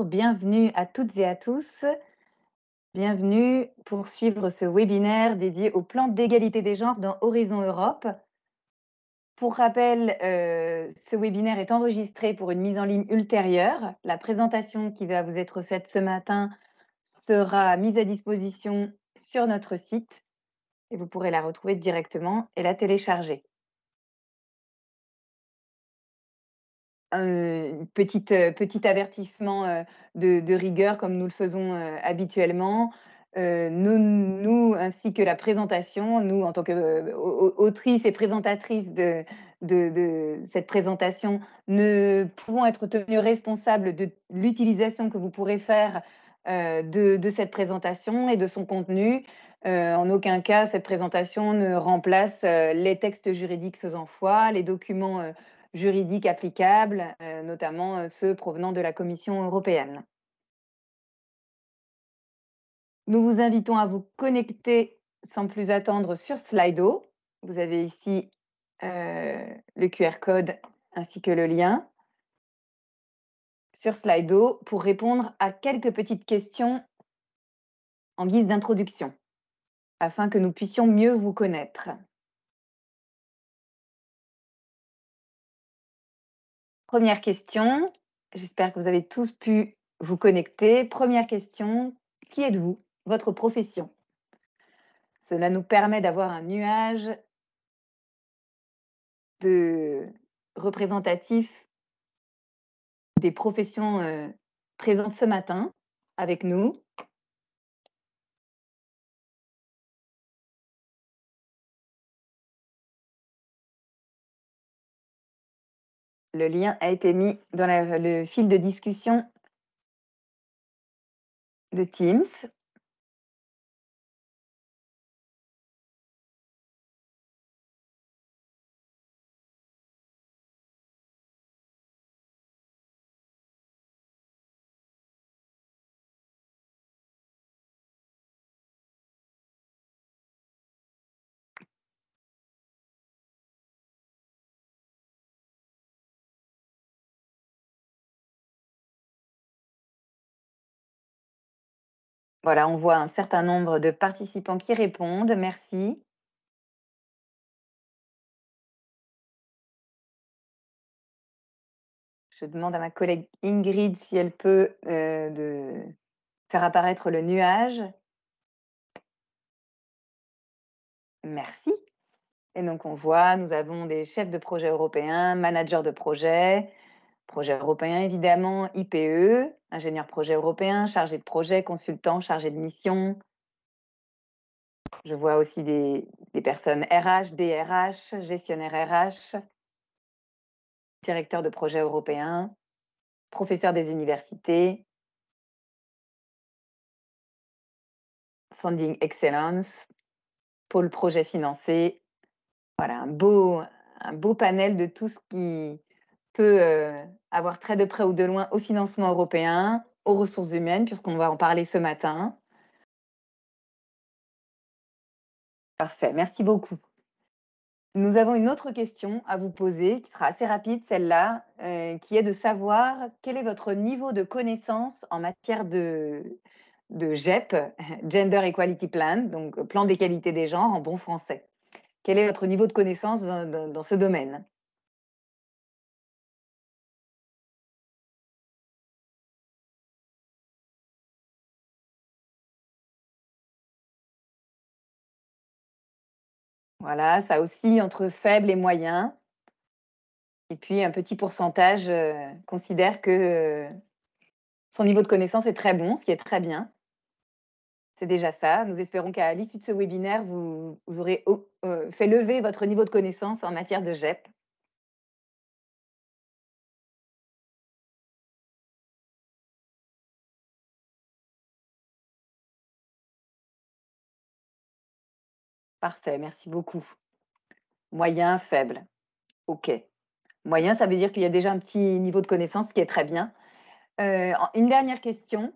bonjour, bienvenue à toutes et à tous. Bienvenue pour suivre ce webinaire dédié au plan d'égalité des genres dans Horizon Europe. Pour rappel, ce webinaire est enregistré pour une mise en ligne ultérieure. La présentation qui va vous être faite ce matin sera mise à disposition sur notre site et vous pourrez la retrouver directement et la télécharger. Petit avertissement, de rigueur comme nous le faisons, habituellement. Nous ainsi que la présentation, nous en tant que, autrices et présentatrices de cette présentation, ne pouvons être tenues responsables de l'utilisation que vous pourrez faire, de cette présentation et de son contenu. En aucun cas, cette présentation ne remplace, les textes juridiques faisant foi, les documents, juridiques applicables, notamment ceux provenant de la Commission européenne. Nous vous invitons à vous connecter sans plus attendre sur Slido. Vous avez ici le QR code ainsi que le lien sur Slido pour répondre à quelques petites questions en guise d'introduction, afin que nous puissions mieux vous connaître. Première question, j'espère que vous avez tous pu vous connecter. Première question, qui êtes-vous? Votre profession? Cela nous permet d'avoir un nuage de représentatifs des professions, présentes ce matin avec nous. Le lien a été mis dans le fil de discussion de Teams. Voilà, on voit un certain nombre de participants qui répondent. Merci. Je demande à ma collègue Ingrid si elle peut, de faire apparaître le nuage. Merci. Et donc on voit, nous avons des chefs de projet européens, managers de projet européen évidemment, IPE, ingénieur projet européen, chargé de projet, consultant, chargé de mission. Je vois aussi des personnes RH, DRH, gestionnaire RH, directeur de projet européen, professeur des universités, Funding Excellence, pôle projet financé. Voilà, un beau panel de tout ce qui peut avoir trait de près ou de loin au financement européen, aux ressources humaines, puisqu'on va en parler ce matin. Parfait, merci beaucoup. Nous avons une autre question à vous poser, qui sera assez rapide, celle-là, qui est de savoir quel est votre niveau de connaissance en matière de GEP, Gender Equality Plan, donc plan d'égalité des genres en bon français. Quel est votre niveau de connaissance dans ce domaine? Voilà, ça oscille entre faible et moyen. Et puis un petit pourcentage considère que son niveau de connaissance est très bon, ce qui est très bien. C'est déjà ça. Nous espérons qu'à l'issue de ce webinaire, vous aurez fait lever votre niveau de connaissance en matière de GEP. Parfait, merci beaucoup. Moyen, faible. OK. Moyen, ça veut dire qu'il y a déjà un petit niveau de connaissance, ce qui est très bien. Une dernière question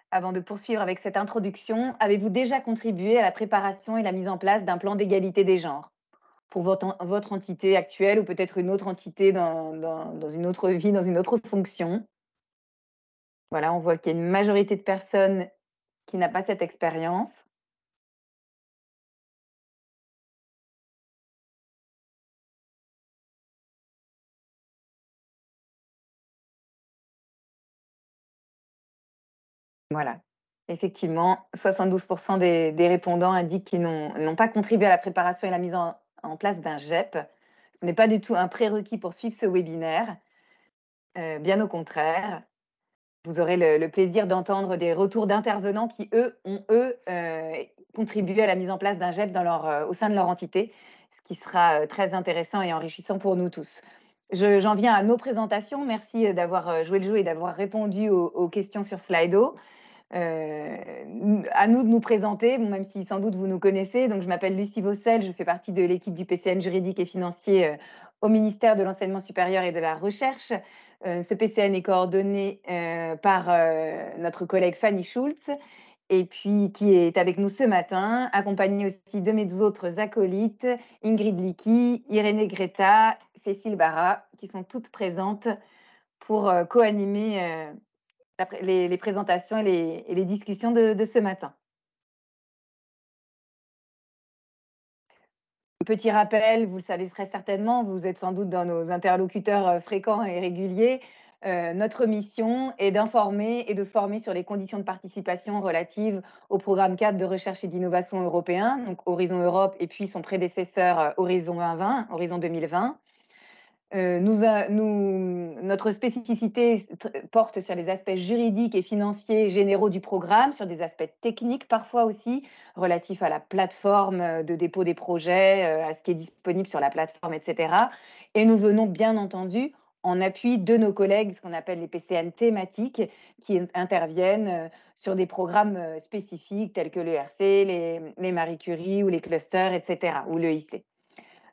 avant de poursuivre avec cette introduction. Avez-vous déjà contribué à la préparation et la mise en place d'un plan d'égalité des genres pour votre entité actuelle ou peut-être une autre entité dans une autre vie, dans une autre fonction? Voilà, on voit qu'il y a une majorité de personnes qui n'a pas cette expérience. Voilà. Effectivement, 72 des répondants indiquent qu'ils n'ont pas contribué à la préparation et la mise en place d'un GEP. Ce n'est pas du tout un prérequis pour suivre ce webinaire, bien au contraire. Vous aurez le plaisir d'entendre des retours d'intervenants qui, contribué à la mise en place d'un GEP au sein de leur entité, ce qui sera très intéressant et enrichissant pour nous tous. J'en viens à nos présentations. Merci d'avoir joué le jeu et d'avoir répondu aux questions sur Slido. À nous de nous présenter, bon, même si sans doute vous nous connaissez. Donc, je m'appelle Lucie Vaucel, je fais partie de l'équipe du PCN juridique et financier au ministère de l'Enseignement supérieur et de la Recherche. Ce PCN est coordonné par notre collègue Fanny Schulz, et puis qui est avec nous ce matin, accompagnée aussi de mes autres acolytes, Ingrid Licky, Irénée Greta, Cécile Barra, qui sont toutes présentes pour co-animer les présentations et les discussions de ce matin. Petit rappel, vous le savez très certainement, vous êtes sans doute dans nos interlocuteurs fréquents et réguliers. Notre mission est d'informer et de former sur les conditions de participation relatives au programme cadre de recherche et d'innovation européen, donc Horizon Europe, et puis son prédécesseur Horizon 2020. Notre spécificité porte sur les aspects juridiques et financiers généraux du programme, sur des aspects techniques parfois aussi, relatifs à la plateforme de dépôt des projets, à ce qui est disponible sur la plateforme, etc. Et nous venons bien entendu en appui de nos collègues, ce qu'on appelle les PCN thématiques, qui interviennent sur des programmes spécifiques tels que l'ERC, les Marie Curie ou les clusters, etc., ou l'EIC.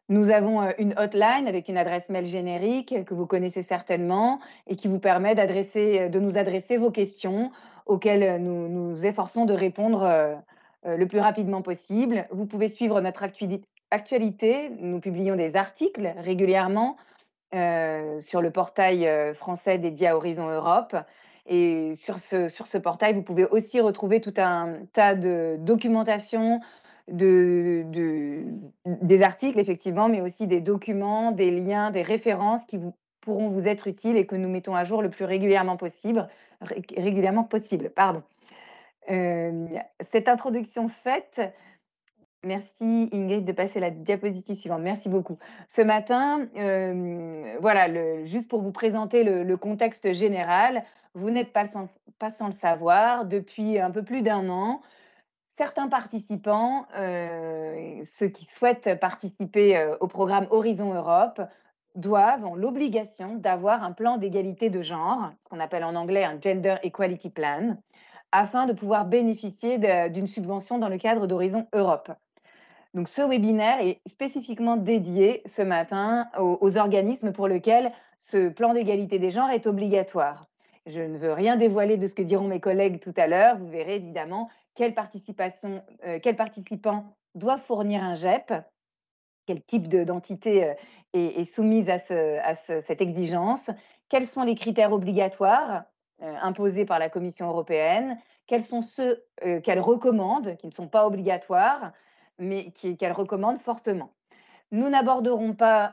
Nous avons une hotline avec une adresse mail générique que vous connaissez certainement et qui vous permet de nous adresser vos questions auxquelles nous nous efforçons de répondre le plus rapidement possible. Vous pouvez suivre notre actualité. Nous publions des articles régulièrement sur le portail français dédié à Horizon Europe. Et sur ce portail, vous pouvez aussi retrouver tout un tas de documentation, des articles, effectivement, mais aussi des documents, des liens, des références qui pourront vous être utiles et que nous mettons à jour le plus régulièrement possible. Pardon. Cette introduction faite, merci Ingrid de passer la diapositive suivante. Merci beaucoup. Ce matin, voilà, juste pour vous présenter le contexte général, vous n'êtes pas sans le savoir, depuis un peu plus d'un an, certains participants, ceux qui souhaitent participer au programme Horizon Europe, ont l'obligation d'avoir un plan d'égalité de genre, ce qu'on appelle en anglais un Gender Equality Plan, afin de pouvoir bénéficier d'une subvention dans le cadre d'Horizon Europe. Donc, ce webinaire est spécifiquement dédié ce matin aux organismes pour lesquels ce plan d'égalité des genres est obligatoire. Je ne veux rien dévoiler de ce que diront mes collègues tout à l'heure. Vous verrez évidemment quels participants doivent fournir un GEP, quel type d'entité est soumise à cette exigence, quels sont les critères obligatoires imposés par la Commission européenne, quels sont ceux qu'elle recommande, qui ne sont pas obligatoires, mais qu'elle recommande fortement. Nous n'aborderons pas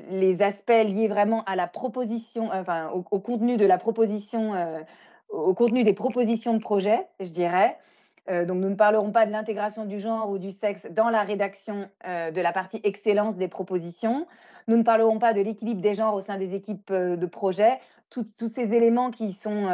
les aspects liés vraiment à la proposition, enfin au contenu de la proposition, au contenu des propositions de projet, je dirais. Donc nous ne parlerons pas de l'intégration du genre ou du sexe dans la rédaction de la partie excellence des propositions. Nous ne parlerons pas de l'équilibre des genres au sein des équipes de projet. Tous ces éléments qui sont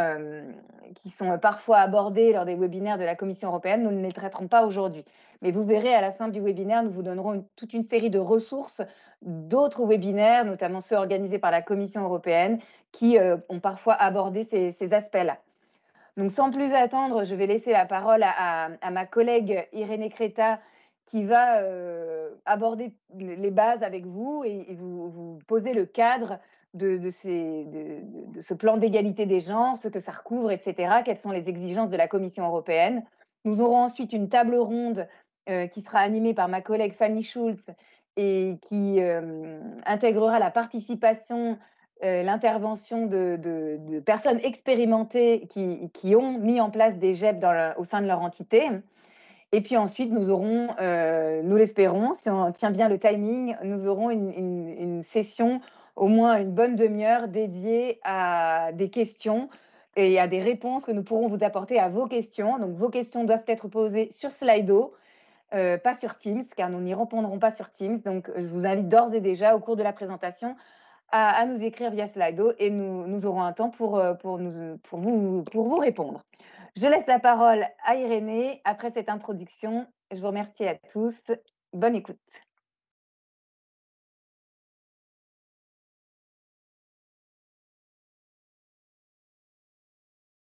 parfois abordés lors des webinaires de la Commission européenne, nous ne les traiterons pas aujourd'hui. Mais vous verrez, à la fin du webinaire, nous vous donnerons toute une série de ressources d'autres webinaires, notamment ceux organisés par la Commission européenne, qui ont parfois abordé ces aspects-là. Donc, sans plus attendre, je vais laisser la parole à ma collègue Irénée Greta, qui va aborder les bases avec vous et vous poser le cadre de ce plan d'égalité des genres, ce que ça recouvre, etc., quelles sont les exigences de la Commission européenne. Nous aurons ensuite une table ronde qui sera animée par ma collègue Fanny Schulz et qui intégrera la participation l'intervention de personnes expérimentées qui ont mis en place des GEP au sein de leur entité. Et puis ensuite, nous aurons, nous l'espérons, si on tient bien le timing, nous aurons une session, au moins une bonne demi-heure dédiée à des questions et à des réponses que nous pourrons vous apporter à vos questions. Donc vos questions doivent être posées sur Slido, pas sur Teams, car nous n'y répondrons pas sur Teams. Donc je vous invite d'ores et déjà, au cours de la présentation, à nous écrire via Slido et nous aurons un temps pour vous répondre. Je laisse la parole à Irénée après cette introduction. Je vous remercie à tous. Bonne écoute.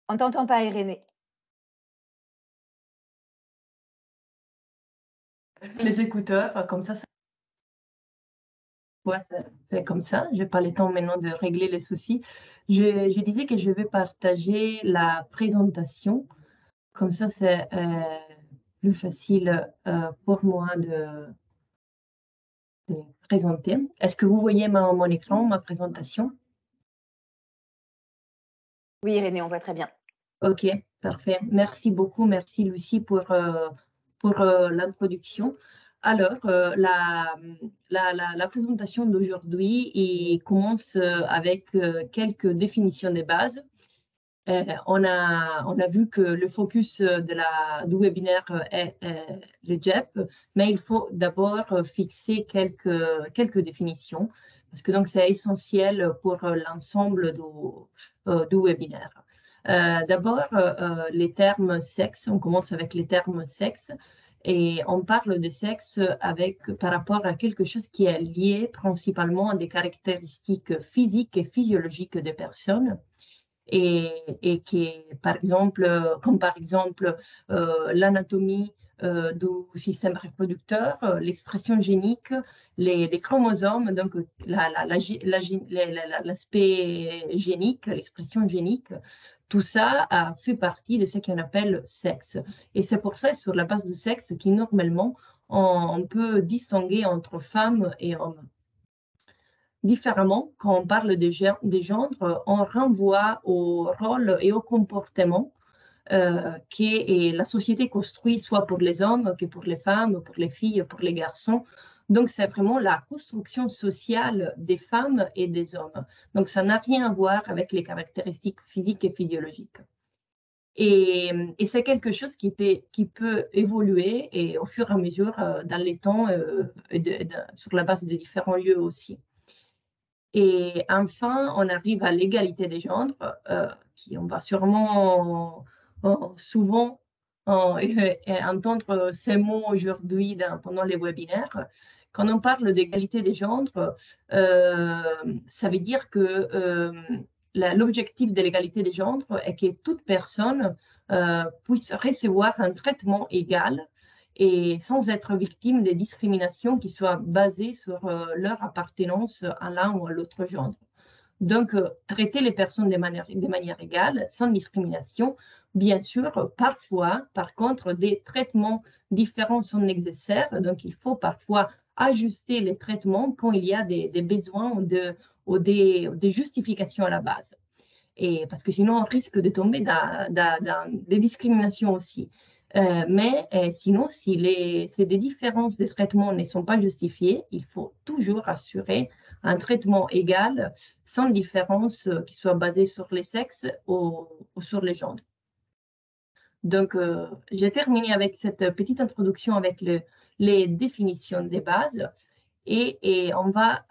On t'entend pas, Irénée. Les écouteurs, comme ça, ouais, c'est comme ça. Je n'ai pas le temps maintenant de régler les soucis. Je disais que je vais partager la présentation. Comme ça, c'est plus facile pour moi de présenter. Est-ce que vous voyez mon écran, ma présentation? Oui, Irénée, on voit très bien. Ok, parfait. Merci beaucoup. Merci, Lucie, pour l'introduction. Alors, la présentation d'aujourd'hui commence avec quelques définitions de base. On a vu que le focus du webinaire est le JEP, mais il faut d'abord fixer quelques définitions, parce que donc c'est essentiel pour l'ensemble du webinaire. D'abord, les termes sexe, on commence avec les termes sexe, et on parle de sexe par rapport à quelque chose qui est lié principalement à des caractéristiques physiques et physiologiques des personnes. Et qui est, comme par exemple l'anatomie du système reproducteur, l'expression génique, les chromosomes, donc l'aspect génique, l'expression génique, tout ça fait partie de ce qu'on appelle sexe. Et c'est pour ça, sur la base du sexe, qui normalement, on peut distinguer entre femmes et hommes. Différemment, quand on parle des gendres, on renvoie au rôle et au comportement que la société construit, soit pour les hommes que pour les femmes, pour les filles, pour les garçons. Donc, c'est vraiment la construction sociale des femmes et des hommes. Donc, ça n'a rien à voir avec les caractéristiques physiques et physiologiques. Et c'est quelque chose qui peut évoluer et au fur et à mesure dans les temps sur la base de différents lieux aussi. Et enfin, on arrive à l'égalité des genres, qui on va sûrement souvent entendre ces mots aujourd'hui pendant les webinaires. Quand on parle d'égalité des genres, ça veut dire que l'objectif de l'égalité des genres est que toute personne puisse recevoir un traitement égal et sans être victime de discriminations qui soient basées sur leur appartenance à l'un ou à l'autre genre. Donc, traiter les personnes de manière égale, sans discrimination. Bien sûr, parfois, par contre, des traitements différents sont nécessaires. Donc, il faut parfois ajuster les traitements quand il y a des besoins ou des justifications à la base. Et parce que sinon, on risque de tomber dans des discriminations aussi. Mais sinon, si des différences de traitement ne sont pas justifiées, il faut toujours assurer un traitement égal, sans différence qui soit basée sur les sexes ou sur les genres. Donc, j'ai terminé avec cette petite introduction avec les définitions des bases et on va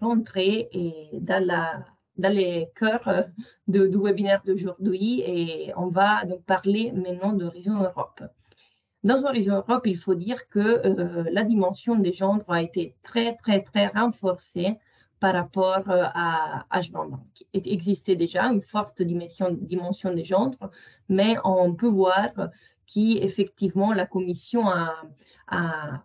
rentrer dans les cœurs du webinaire d'aujourd'hui et on va donc parler maintenant d'Horizon Europe. Dans Horizon Europe, il faut dire que la dimension des genres a été très, très, très renforcée par rapport à H20. Il existait déjà une forte dimension des genres, mais on peut voir qu'effectivement, la Commission a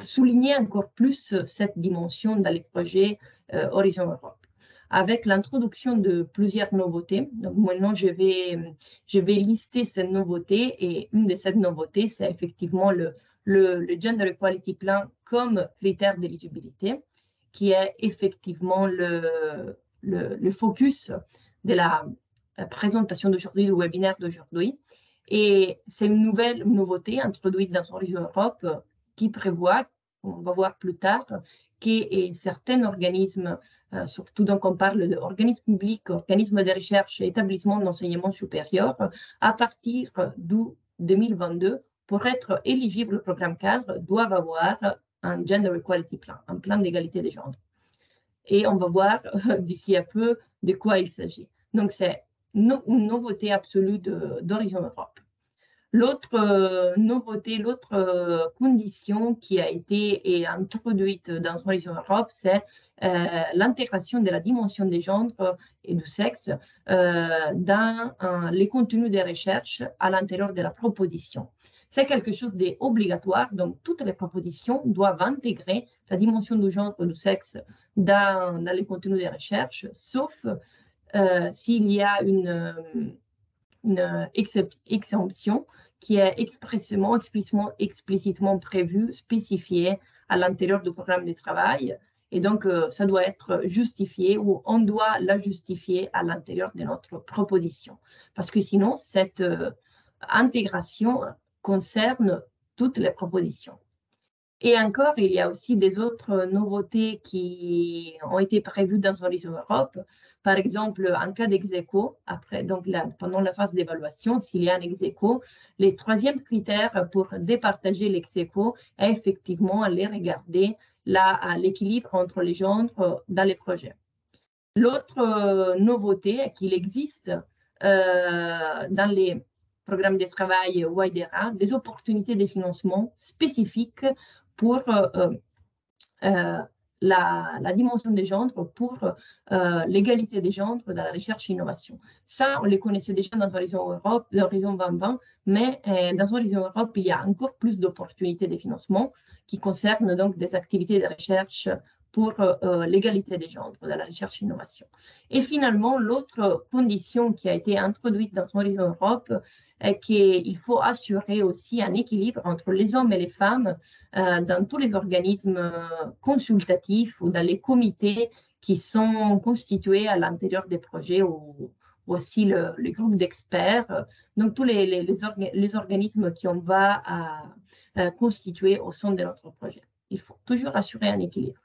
souligné encore plus cette dimension dans les projets Horizon Europe, avec l'introduction de plusieurs nouveautés. Donc maintenant, je vais lister ces nouveautés et une de ces nouveautés, c'est effectivement le Gender Equality Plan comme critère d'éligibilité. qui est effectivement le focus de la présentation d'aujourd'hui, du webinaire d'aujourd'hui. Et c'est une nouvelle nouveauté introduite dans Horizon Europe qui prévoit, on va voir plus tard, que certains organismes, surtout donc on parle d'organismes publics, organismes de recherche et établissements d'enseignement supérieur, à partir du 2022, pour être éligibles au programme cadre, doivent avoir un Gender Equality Plan, un plan d'égalité des genres. Et on va voir d'ici à peu de quoi il s'agit. Donc, c'est une nouveauté absolue d'Horizon Europe. L'autre nouveauté, l'autre condition qui a été introduite dans Horizon Europe, c'est l'intégration de la dimension des genres et du sexe dans les contenus des recherches à l'intérieur de la proposition. C'est quelque chose d'obligatoire, donc toutes les propositions doivent intégrer la dimension du genre et du sexe dans les contenus des recherches, sauf s'il y a une exemption qui est explicitement prévue, spécifiée à l'intérieur du programme de travail. Et donc, ça doit être justifié ou on doit la justifier à l'intérieur de notre proposition. Parce que sinon, cette intégration concerne toutes les propositions. Et encore, il y a aussi des autres nouveautés qui ont été prévues dans Horizon Europe. Par exemple, en cas d'ex-aequo, pendant la phase d'évaluation, s'il y a un ex-aequo, le troisième critère pour départager l'ex-aequo est effectivement aller regarder l'équilibre entre les genres dans les projets. L'autre nouveauté est qu'il existe dans les programmes de travail WIDERA des opportunités de financement spécifiques pour la dimension des genres, pour l'égalité des genres dans la recherche et innovation. Ça, on les connaissait déjà dans Horizon Europe, Horizon 2020, mais dans Horizon Europe, il y a encore plus d'opportunités de financement qui concernent donc des activités de recherche pour l'égalité des genres dans la recherche et innovation. Et finalement, l'autre condition qui a été introduite dans Horizon Europe est qu'il faut assurer aussi un équilibre entre les hommes et les femmes dans tous les organismes consultatifs ou dans les comités qui sont constitués à l'intérieur des projets ou aussi les groupes d'experts, donc tous les organismes qu'on va constituer au sein de notre projet. Il faut toujours assurer un équilibre.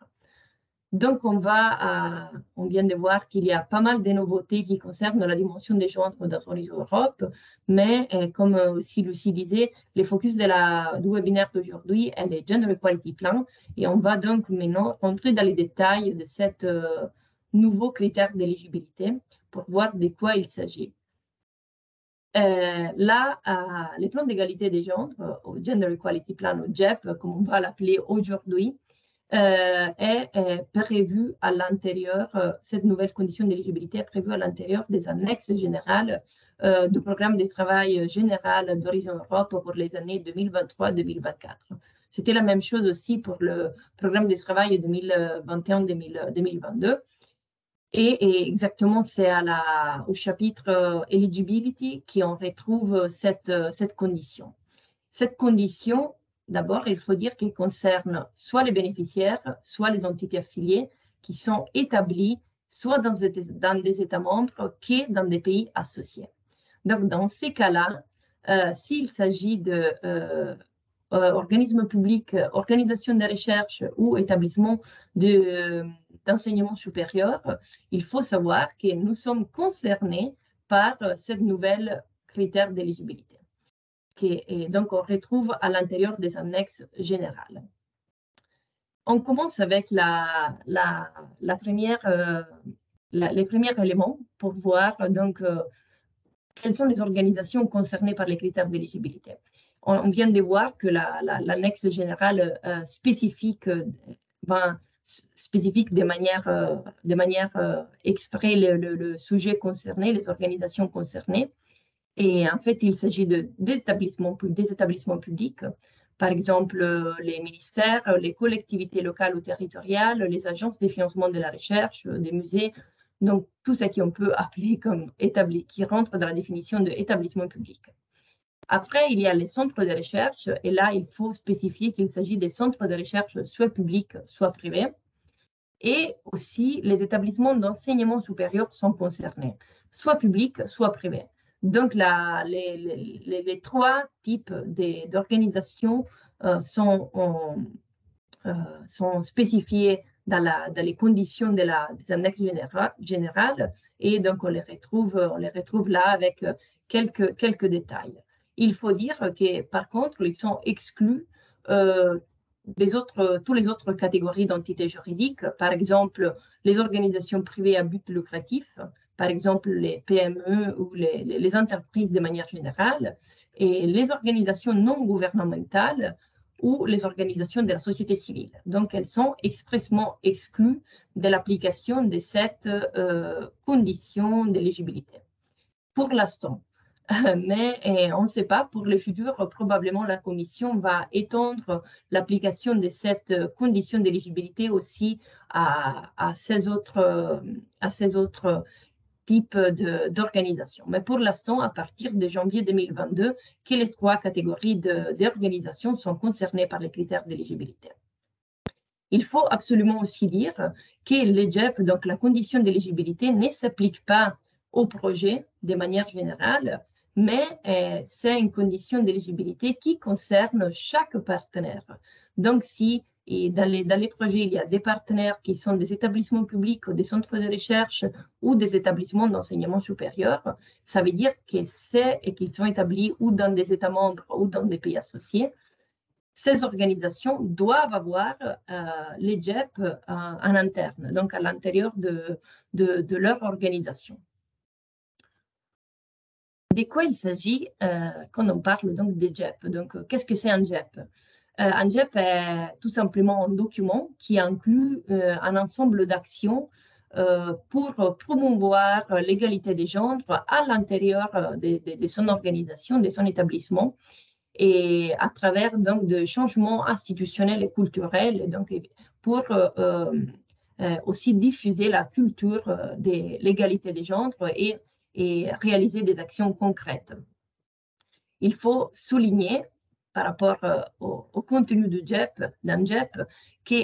Donc, on vient de voir qu'il y a pas mal de nouveautés qui concernent la dimension des genres dans Horizon Europe, mais comme aussi Lucie disait, le focus du webinaire d'aujourd'hui est le Gender Equality Plan, et on va donc maintenant rentrer dans les détails de cet nouveau critère d'éligibilité pour voir de quoi il s'agit. Là, le plan d'égalité des genres, au Gender Equality Plan, ou GEP, comme on va l'appeler aujourd'hui, est prévu à l'intérieur, cette nouvelle condition d'éligibilité est prévue à l'intérieur des annexes générales du programme de travail général d'Horizon Europe pour les années 2023-2024. C'était la même chose aussi pour le programme de travail 2021-2022. Et exactement, c'est au chapitre Eligibility qu'on retrouve cette condition. Cette condition, d'abord, il faut dire qu'elle concerne soit les bénéficiaires, soit les entités affiliées qui sont établies soit dans des États membres que dans des pays associés. Donc, dans ces cas-là, s'il s'agit d'organismes publics, organisations de recherche ou établissements d'enseignement supérieur, il faut savoir que nous sommes concernés par cette nouvelle critère d'éligibilité. Et donc, on retrouve à l'intérieur des annexes générales. On commence avec les premiers éléments pour voir donc, quelles sont les organisations concernées par les critères d'éligibilité. On vient de voir que l'annexe générale spécifique de manière exprès le sujet concerné, les organisations concernées. Et en fait, il s'agit des établissements publics, par exemple les ministères, les collectivités locales ou territoriales, les agences de financement de la recherche, des musées, donc tout ce qu'on peut appeler comme qui rentre dans la définition d'établissement public. Après, il y a les centres de recherche, et là, il faut spécifier qu'il s'agit des centres de recherche soit publics, soit privés. Et aussi, les établissements d'enseignement supérieur sont concernés, soit publics, soit privés. Donc, les trois types d'organisations sont spécifiés dans les conditions des annexes générales, et donc on les retrouve là avec quelques détails. Il faut dire que par contre, ils sont exclus toutes les autres catégories d'entités juridiques, par exemple les organisations privées à but lucratif, par exemple les PME ou les entreprises de manière générale, et les organisations non gouvernementales ou les organisations de la société civile. Donc, elles sont expressément exclues de l'application de cette condition d'éligibilité. Pour l'instant, mais on ne sait pas, pour le futur, probablement la Commission va étendre l'application de cette condition d'éligibilité aussi à ces autres type d'organisation. Mais pour l'instant, à partir de janvier 2022, que les trois catégories d'organisations sont concernées par les critères d'éligibilité. Il faut absolument aussi dire que l'EGEP, donc la condition d'éligibilité, ne s'applique pas au projet de manière générale, mais c'est une condition d'éligibilité qui concerne chaque partenaire. Donc, si dans les projets, il y a des partenaires qui sont des établissements publics ou des centres de recherche ou des établissements d'enseignement supérieur, ça veut dire que qu'ils sont établis ou dans des États membres ou dans des pays associés. Ces organisations doivent avoir l'EGEP en interne, donc à l'intérieur de leur organisation. De quoi il s'agit quand on parle donc d'EGEP? Donc, qu'est-ce que c'est un GEP? Un GEP est tout simplement un document qui inclut un ensemble d'actions pour promouvoir l'égalité des genres à l'intérieur de son organisation, de son établissement, et à travers donc de changements institutionnels et culturels, et donc pour aussi diffuser la culture de l'égalité des genres et réaliser des actions concrètes. Il faut souligner par rapport au contenu d'un GEP, que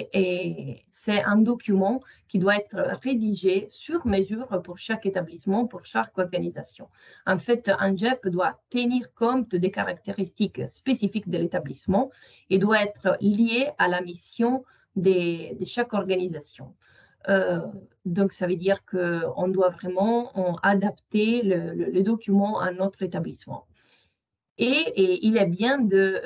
c'est un document qui doit être rédigé sur mesure pour chaque établissement, pour chaque organisation. En fait, un GEP doit tenir compte des caractéristiques spécifiques de l'établissement et doit être lié à la mission de chaque organisation. Donc, ça veut dire qu'on doit vraiment adapter le document à notre établissement. Et il est bien de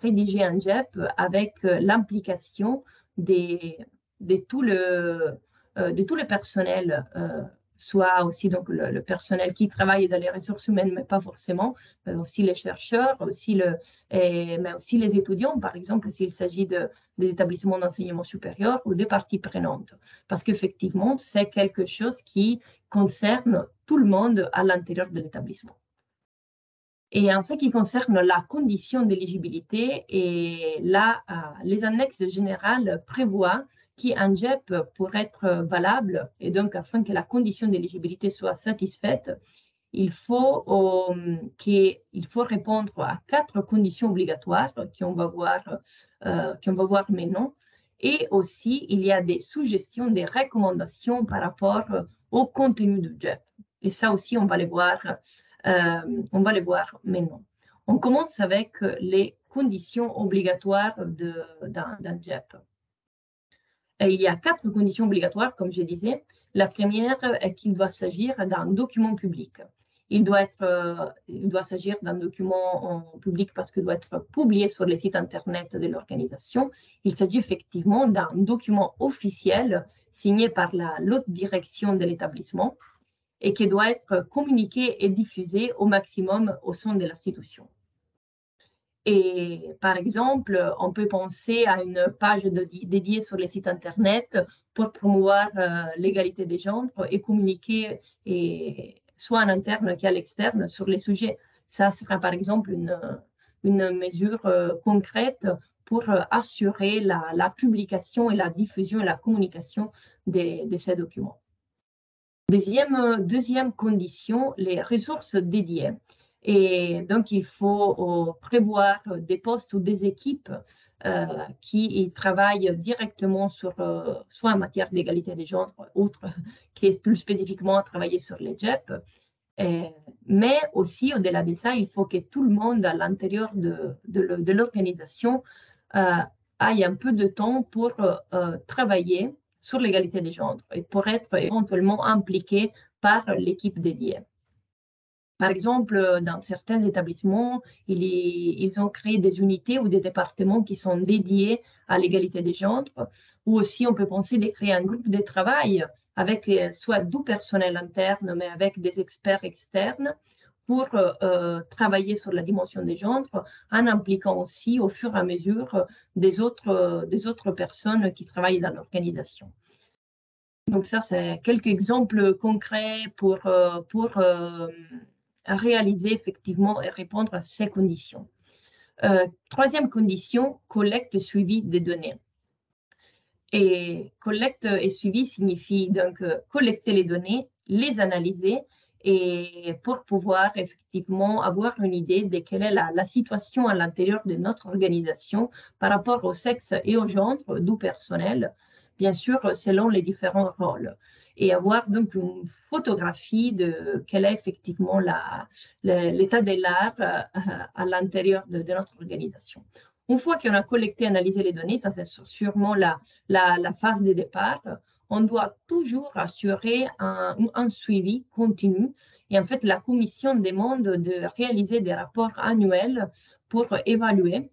rédiger un GEP avec l'implication de tout le personnel, soit aussi donc le personnel qui travaille dans les ressources humaines, mais pas forcément, aussi les chercheurs, mais aussi les étudiants, par exemple, s'il s'agit des établissements d'enseignement supérieur ou des parties prenantes. Parce qu'effectivement, c'est quelque chose qui concerne tout le monde à l'intérieur de l'établissement. Et en ce qui concerne la condition d'éligibilité, les annexes générales prévoient qu'un GEP, pour être valable, et donc afin que la condition d'éligibilité soit satisfaite, il faut répondre à 4 conditions obligatoires qu'on va voir maintenant. Et aussi, il y a des suggestions, des recommandations par rapport au contenu du GEP. Et ça aussi, on va les voir maintenant. On commence avec les conditions obligatoires d'un GEP. Et il y a 4 conditions obligatoires, comme je disais. La première est qu'il doit s'agir d'un document public. Il doit s'agir d'un document public parce qu'il doit être publié sur les sites Internet de l'organisation. Il s'agit effectivement d'un document officiel signé par la haute direction de l'établissement et qui doit être communiqué et diffusé au maximum au sein de l'institution. Et par exemple, on peut penser à une page dédiée sur les sites Internet pour promouvoir l'égalité des genres et communiquer soit en interne qu'à l'externe sur les sujets. Ça sera par exemple une mesure concrète pour assurer la publication et la diffusion et la communication de ces documents. Deuxième condition, les ressources dédiées. Et donc, il faut prévoir des postes ou des équipes qui travaillent directement sur, soit en matière d'égalité des genres, autre qui est plus spécifiquement à travailler sur les GEP. Mais aussi, au-delà de ça, il faut que tout le monde à l'intérieur de l'organisation aille un peu de temps pour travailler sur l'égalité des genres et pour être éventuellement impliqué par l'équipe dédiée. Par exemple, dans certains établissements, ils ont créé des unités ou des départements qui sont dédiés à l'égalité des genres, ou aussi on peut penser de créer un groupe de travail avec soit du personnel interne, mais avec des experts externes pour travailler sur la dimension des genres, en impliquant aussi au fur et à mesure des autres personnes qui travaillent dans l'organisation. Donc ça, c'est quelques exemples concrets pour réaliser effectivement et répondre à ces conditions. Troisième condition, collecte et suivi des données. Et collecte et suivi signifie donc collecter les données, les analyser et pour pouvoir effectivement avoir une idée de quelle est la situation à l'intérieur de notre organisation par rapport au sexe et au genre du personnel, bien sûr selon les différents rôles, et avoir donc une photographie de quel est effectivement l'état de l'art à l'intérieur de notre organisation. Une fois qu'on a collecté et analysé les données, ça c'est sûrement la phase de départ, on doit toujours assurer un suivi continu. Et en fait, la commission demande de réaliser des rapports annuels pour évaluer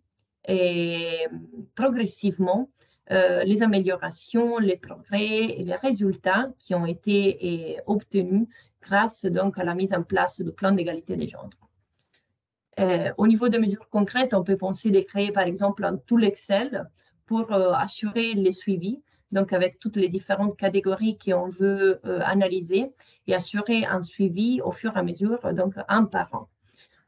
progressivement les améliorations, les progrès et les résultats qui ont été obtenus grâce donc à la mise en place du plan d'égalité des genres. Au niveau de mesures concrètes, on peut penser de créer par exemple un tool Excel pour assurer les suivis, donc avec toutes les différentes catégories qu'on veut analyser et assurer un suivi au fur et à mesure, donc un par an.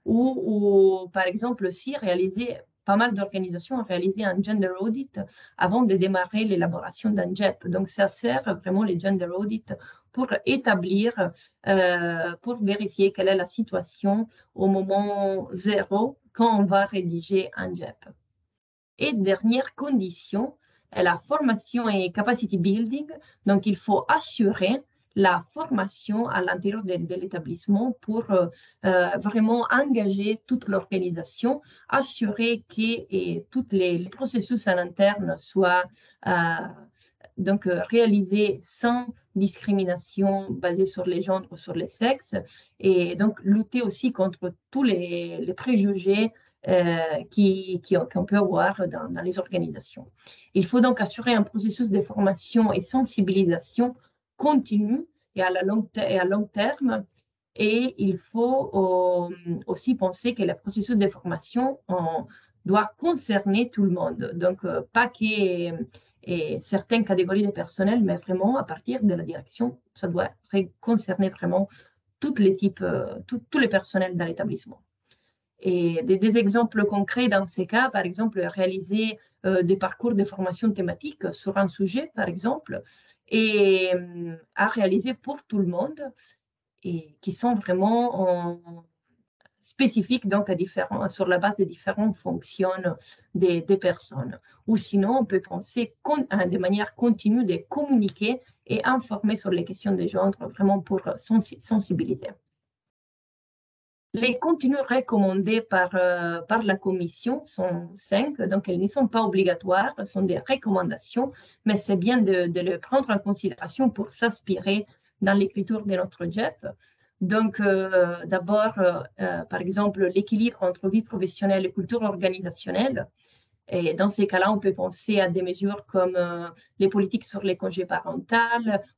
Ou par exemple aussi réaliser, pas mal d'organisations ont réalisé un gender audit avant de démarrer l'élaboration d'un GEP. Donc ça sert vraiment les gender audits pour établir, pour vérifier quelle est la situation au moment zéro quand on va rédiger un GEP. Et dernière condition, la formation et capacity building. Donc il faut assurer la formation à l'intérieur de l'établissement pour vraiment engager toute l'organisation, assurer que tous les processus en interne soient donc réalisés sans discrimination basée sur les genres ou sur les sexes, et donc lutter aussi contre tous les préjugés qu'on peut avoir dans les organisations. Il faut donc assurer un processus de formation et sensibilisation continue et à long terme. Et il faut aussi penser que le processus de formation doit concerner tout le monde. Donc, pas que certaines catégories de personnel, mais vraiment à partir de la direction, ça doit concerner vraiment tous les types, tous les personnels dans l'établissement. Et des exemples concrets dans ces cas, par exemple, réaliser des parcours de formation thématique sur un sujet, par exemple, et à réaliser pour tout le monde, et qui sont vraiment spécifiques donc sur la base des différentes fonctions des personnes. Ou sinon, on peut penser de manière continue de communiquer et informer sur les questions de genre, vraiment pour sensibiliser. Les contenus recommandés par la commission sont 5, donc elles ne sont pas obligatoires, ce sont des recommandations, mais c'est bien de les prendre en considération pour s'inspirer dans l'écriture de notre GEP. Donc, d'abord, par exemple, l'équilibre entre vie professionnelle et culture organisationnelle. Et dans ces cas-là, on peut penser à des mesures comme les politiques sur les congés parentaux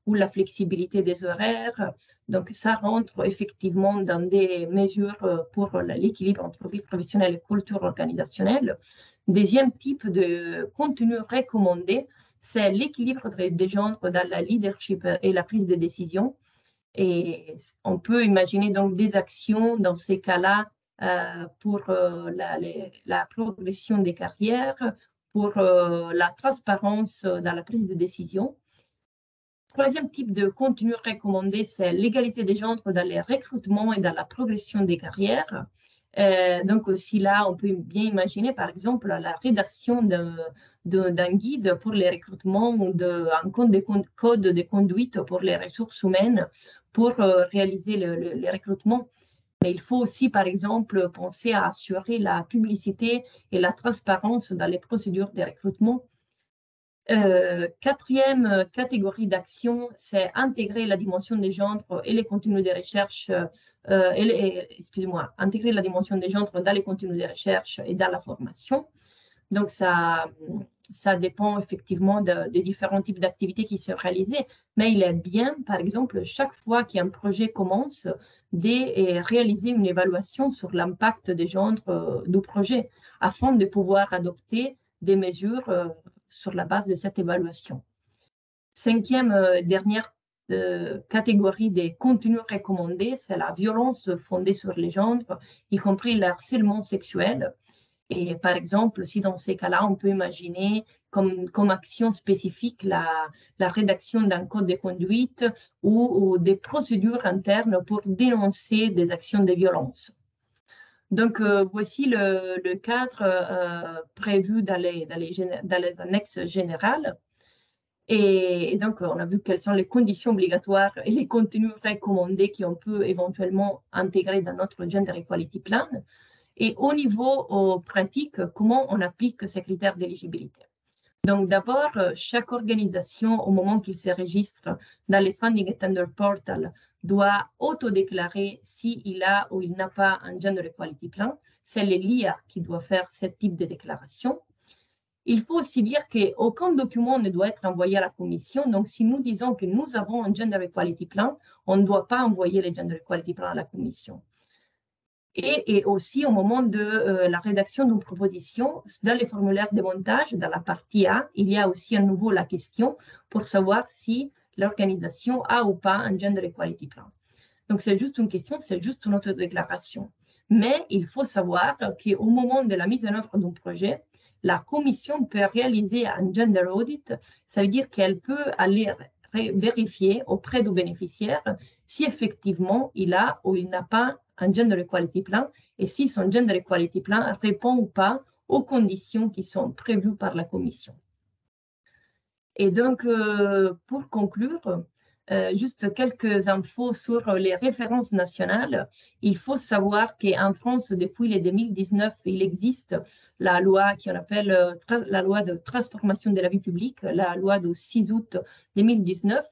ou la flexibilité des horaires. Donc, ça rentre effectivement dans des mesures pour l'équilibre entre vie professionnelle et culture organisationnelle. Deuxième type de contenu recommandé, c'est l'équilibre des genres dans la leadership et la prise de décision. Et on peut imaginer donc des actions dans ces cas-là pour la progression des carrières, pour la transparence dans la prise de décision. Troisième type de contenu recommandé, c'est l'égalité des genres dans les recrutements et dans la progression des carrières. Donc aussi là, on peut bien imaginer par exemple la rédaction d'un guide pour les recrutements ou d'un code de conduite pour les ressources humaines pour réaliser les recrutements. Mais il faut aussi, par exemple, penser à assurer la publicité et la transparence dans les procédures de recrutement. Quatrième catégorie d'action, c'est intégrer la dimension des genres et les contenus de recherche, intégrer la dimension des genres dans les contenus de recherche et dans la formation. Donc, ça dépend effectivement des différents types d'activités qui sont réalisées. Mais il est bien, par exemple, chaque fois qu'un projet commence, de réaliser une évaluation sur l'impact des genres du projet afin de pouvoir adopter des mesures sur la base de cette évaluation. Cinquième, dernière catégorie des contenus recommandés, c'est la violence fondée sur les genres, y compris le harcèlement sexuel. Et par exemple, si dans ces cas-là, on peut imaginer comme action spécifique la rédaction d'un code de conduite ou des procédures internes pour dénoncer des actions de violence. Donc, voici le cadre prévu dans les annexes générales. Et donc, on a vu quelles sont les conditions obligatoires et les contenus recommandés qu'on peut éventuellement intégrer dans notre Gender Equality Plan. Et au niveau pratique, comment on applique ces critères d'éligibilité. Donc, d'abord, chaque organisation, au moment qu'il se registre dans les Funding and Tender Portal, doit autodéclarer s'il a ou il n'a pas un Gender Equality Plan. C'est l'ELIA qui doit faire ce type de déclaration. Il faut aussi dire qu'aucun document ne doit être envoyé à la Commission. Donc, si nous disons que nous avons un Gender Equality Plan, on ne doit pas envoyer le Gender Equality Plan à la Commission. Et aussi au moment de la rédaction d'une proposition, dans les formulaires de montage, dans la partie A, il y a aussi à nouveau la question pour savoir si l'organisation a ou pas un Gender Equality Plan. Donc, c'est juste une question, c'est juste une autre déclaration. Mais il faut savoir qu'au moment de la mise en œuvre d'un projet, la Commission peut réaliser un Gender Audit. Ça veut dire qu'elle peut aller vérifier auprès du bénéficiaire si effectivement il a ou il n'a pas un Gender Equality Plan et si son Gender Equality Plan répond ou pas aux conditions qui sont prévues par la Commission. Et donc, pour conclure, juste quelques infos sur les références nationales. Il faut savoir qu'en France, depuis le 2019, il existe la loi qu'on appelle la loi de transformation de la vie publique, la loi du 6 août 2019,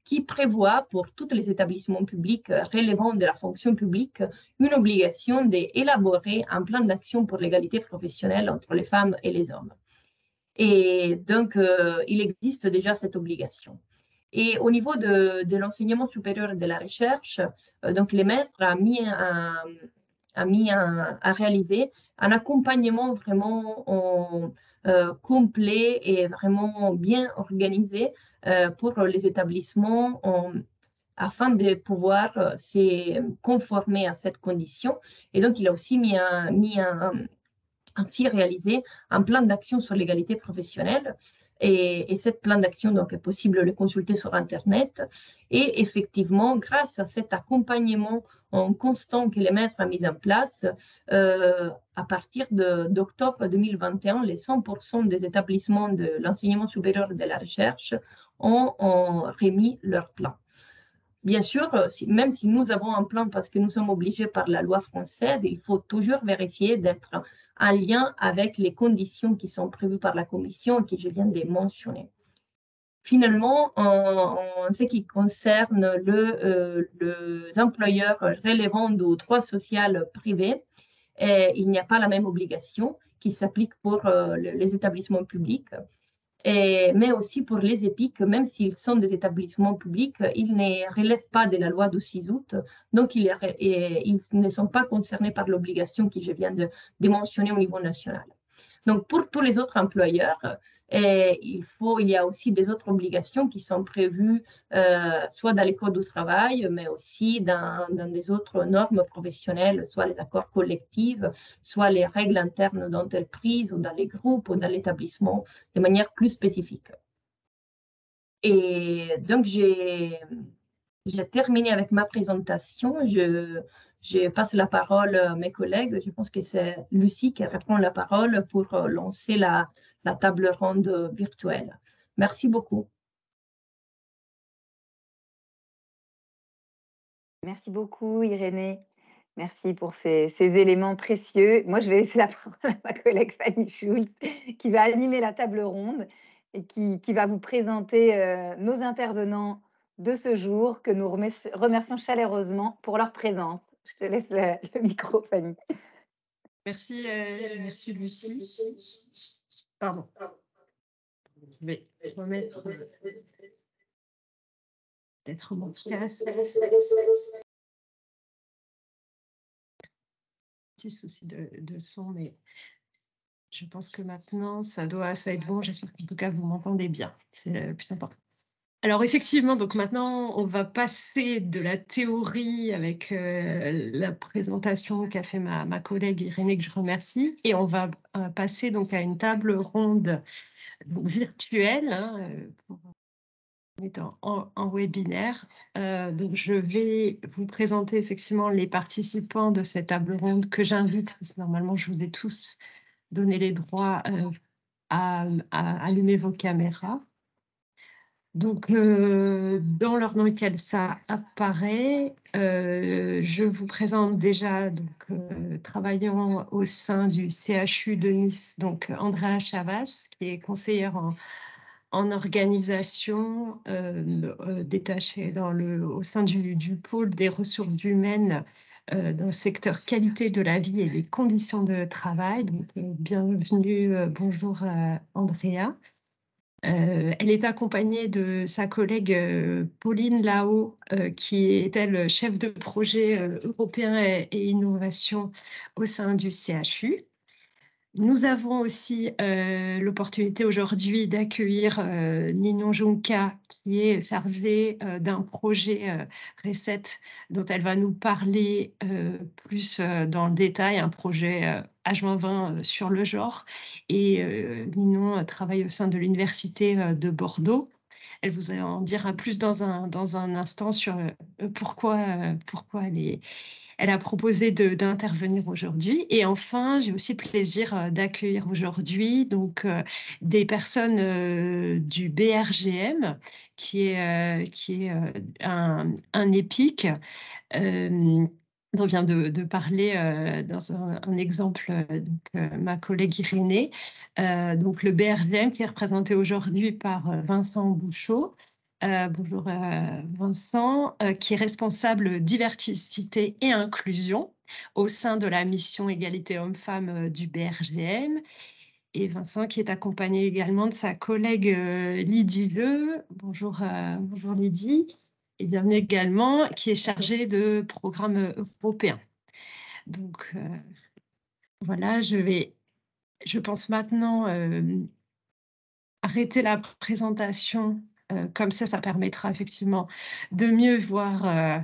qui prévoit pour tous les établissements publics relevant de la fonction publique une obligation d'élaborer un plan d'action pour l'égalité professionnelle entre les femmes et les hommes. Et donc, il existe déjà cette obligation. Et au niveau de l'enseignement supérieur et de la recherche, donc les maîtres a mis à réaliser un accompagnement vraiment complet et vraiment bien organisé pour les établissements afin de pouvoir se conformer à cette condition. Et donc, il a aussi réalisé un plan d'action sur l'égalité professionnelle. Et cette plan d'action, donc, est possible de le consulter sur Internet. Et effectivement, grâce à cet accompagnement en constant que les maîtres ont mis en place, à partir d'octobre 2021, les 100% des établissements de l'enseignement supérieur et de la recherche ont remis leur plan. Bien sûr, même si nous avons un plan parce que nous sommes obligés par la loi française, il faut toujours vérifier d'être en lien avec les conditions qui sont prévues par la Commission et que je viens de mentionner. Finalement, en ce qui concerne les employeurs relevant du droit social privé, il n'y a pas la même obligation qui s'applique pour les établissements publics. Mais aussi pour les EPIC, même s'ils sont des établissements publics, ils ne relèvent pas de la loi du 6 août, donc ils ne sont pas concernés par l'obligation que je viens de mentionner au niveau national. Donc, pour tous les autres employeurs, il y a aussi des autres obligations qui sont prévues soit dans les codes du travail, mais aussi dans des autres normes professionnelles, soit les accords collectifs, soit les règles internes d'entreprise ou dans les groupes ou dans l'établissement, de manière plus spécifique. Et donc, j'ai terminé avec ma présentation. Je passe la parole à mes collègues. Je pense que c'est Lucie qui reprend la parole pour lancer la table ronde virtuelle. Merci beaucoup. Merci beaucoup, Irénée. Merci pour ces éléments précieux. Moi, je vais laisser la parole à ma collègue Fanny Schulz, qui va animer la table ronde et qui va vous présenter nos intervenants de ce jour, que nous remercions chaleureusement pour leur présence. Je te laisse le micro, Fanny. Merci, merci Lucie. Pardon. Je vais remettre peut-être mon casque. Petit souci de son, mais je pense que maintenant, ça être bon. J'espère qu'en tout cas, vous m'entendez bien. C'est le plus important. Alors effectivement, donc maintenant, on va passer de la théorie avec la présentation qu'a fait ma collègue Irénée, que je remercie, et on va passer donc à une table ronde donc, virtuelle, hein, on est en webinaire. Donc je vais vous présenter effectivement les participants de cette table ronde que j'invite, parce que normalement, je vous ai tous donné les droits à allumer vos caméras. Donc, dans l'ordre dans lequel ça apparaît, je vous présente déjà, donc, travaillant au sein du CHU de Nice, donc Andrea Chavas, qui est conseillère en organisation, détachée au sein du pôle des ressources humaines dans le secteur qualité de la vie et des conditions de travail. Donc, bienvenue, bonjour Andrea. Elle est accompagnée de sa collègue Pauline Lao, qui est elle chef de projet européen et innovation au sein du CHU. Nous avons aussi l'opportunité aujourd'hui d'accueillir Ninon Jonka, qui est chargée d'un projet Reset, dont elle va nous parler plus dans le détail, un projet H-20 sur le genre. Et Ninon travaille au sein de l'Université de Bordeaux. Elle vous en dira plus dans un instant sur pourquoi elle a proposé d'intervenir aujourd'hui. Et enfin, j'ai aussi le plaisir d'accueillir aujourd'hui donc des personnes du BRGM, qui est un EPIC dont vient de parler dans un exemple ma collègue Irénée. Donc le BRGM qui est représenté aujourd'hui par Vincent Bouchot. Bonjour Vincent, qui est responsable diversité et inclusion au sein de la mission égalité hommes-femmes du BRGM. Et Vincent qui est accompagné également de sa collègue Lydie Leu. Bonjour, bonjour Lydie. Et bienvenue également, qui est chargée de programmes européens. Donc voilà, je pense maintenant arrêter la présentation. Comme ça permettra effectivement de mieux voir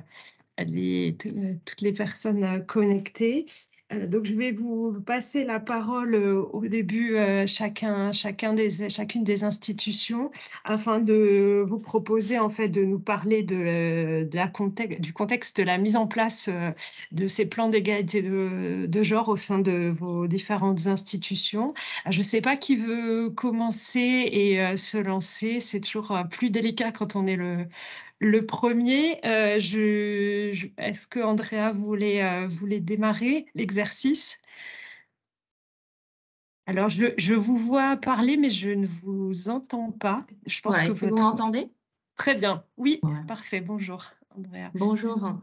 toutes les personnes connectées. Donc, je vais vous passer la parole au début, chacune des institutions, afin de vous proposer en fait de nous parler du contexte de la mise en place de ces plans d'égalité de genre au sein de vos différentes institutions. Je ne sais pas qui veut commencer et se lancer. C'est toujours plus délicat quand on est le premier. Est-ce que Andrea voulait démarrer l'exercice? Alors, je vous vois parler, mais je ne vous entends pas. Je pense que vous m'entendez? Très bien. Oui, parfait. Bonjour, Andrea. Bonjour.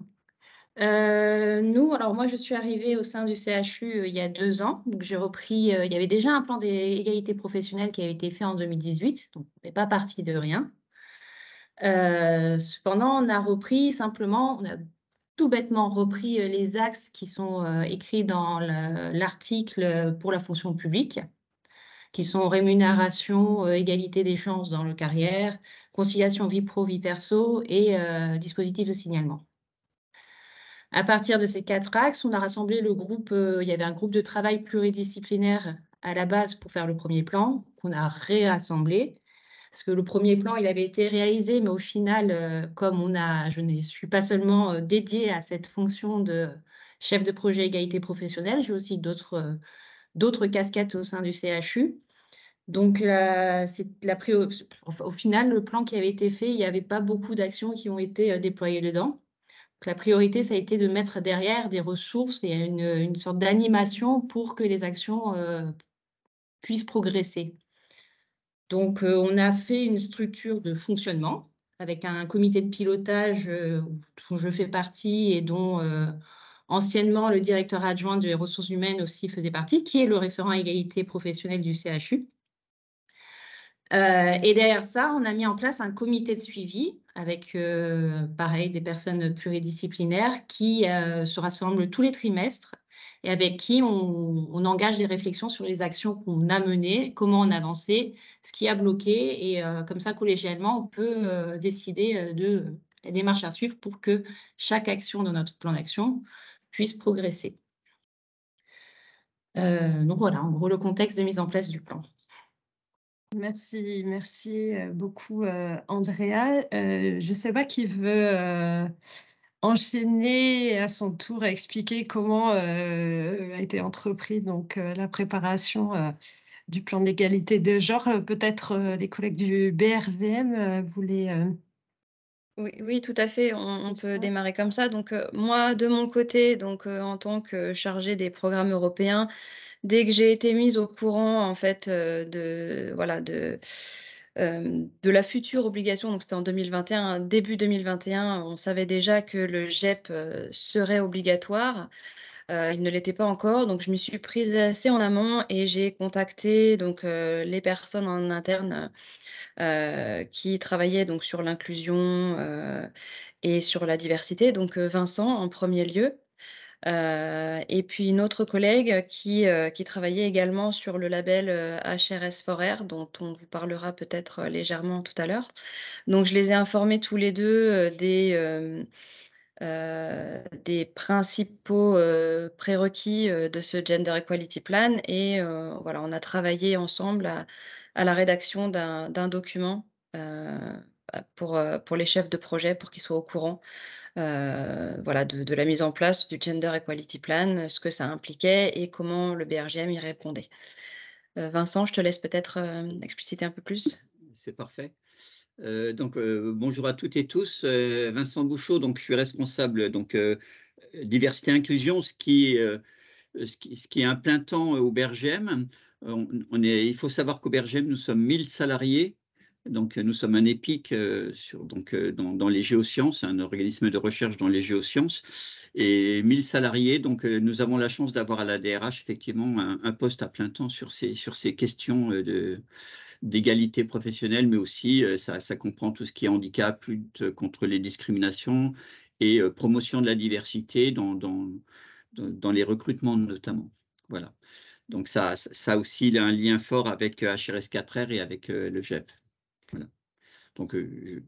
Alors moi, je suis arrivée au sein du CHU il y a 2 ans. Donc, j'ai repris, il y avait déjà un plan d'égalité professionnelle qui avait été fait en 2018. Donc, on n'est pas parti de rien. Cependant, on a tout bêtement repris les axes qui sont écrits dans l'article pour la fonction publique, qui sont rémunération, égalité des chances dans la carrière, conciliation vie pro, vie perso et dispositif de signalement. À partir de ces 4 axes, on a rassemblé le groupe, il y avait un groupe de travail pluridisciplinaire à la base pour faire le premier plan, qu'on a réassemblé, Parce que le premier plan, il avait été réalisé, mais au final, comme je ne suis pas seulement dédiée à cette fonction de chef de projet égalité professionnelle, j'ai aussi d'autres casquettes au sein du CHU. Donc, au final, le plan qui avait été fait, il n'y avait pas beaucoup d'actions qui ont été déployées dedans. Donc, la priorité, ça a été de mettre derrière des ressources et une sorte d'animation pour que les actions puissent progresser. Donc, on a fait une structure de fonctionnement avec un comité de pilotage dont je fais partie et dont anciennement le directeur adjoint des ressources humaines aussi faisait partie, qui est le référent égalité professionnelle du CHU. Et derrière ça, on a mis en place un comité de suivi avec, pareil, des personnes pluridisciplinaires qui se rassemblent tous les trimestres et avec qui on engage des réflexions sur les actions qu'on a menées, comment on a avancé, ce qui a bloqué. Et comme ça, collégialement, on peut décider de la démarche à suivre pour que chaque action de notre plan d'action puisse progresser. Donc voilà, en gros, le contexte de mise en place du plan. Merci beaucoup, Andrea. Je ne sais pas qui veut enchaîner à son tour à expliquer comment a été entrepris donc, la préparation du plan d'égalité de genre. Peut-être les collègues du BRVM voulaient… Oui, tout à fait. On peut démarrer comme ça. Donc, moi, de mon côté, donc, en tant que chargée des programmes européens, dès que j'ai été mise au courant, en fait, de la future obligation, donc c'était en 2021, début 2021, on savait déjà que le GEP serait obligatoire. Il ne l'était pas encore, donc je m'y suis prise assez en amont et j'ai contacté donc les personnes en interne qui travaillaient donc sur l'inclusion et sur la diversité, donc Vincent en premier lieu. Et puis une autre collègue qui travaillait également sur le label HRS4R, dont on vous parlera peut-être légèrement tout à l'heure. Donc je les ai informés tous les deux des principaux prérequis de ce Gender Equality Plan. Et voilà, on a travaillé ensemble à la rédaction d'un document pour les chefs de projet, pour qu'ils soient au courant voilà, de la mise en place du Gender Equality Plan, ce que ça impliquait et comment le BRGM y répondait. Vincent, je te laisse peut-être expliciter un peu plus. C'est parfait. Bonjour à toutes et tous. Vincent Bouchot, donc je suis responsable donc diversité et inclusion, ce qui est un plein temps au BRGM. Il faut savoir qu'au BRGM, nous sommes 1000 salariés. Donc, nous sommes un EPIC dans les géosciences, un organisme de recherche dans les géosciences, et 1000 salariés. Donc, nous avons la chance d'avoir à la DRH effectivement un poste à plein temps sur ces questions d'égalité professionnelle, mais aussi ça comprend tout ce qui est handicap, lutte contre les discriminations et promotion de la diversité dans les recrutements notamment. Voilà. Donc, ça aussi, il a un lien fort avec HRS4R et avec le GEP. Voilà. Donc,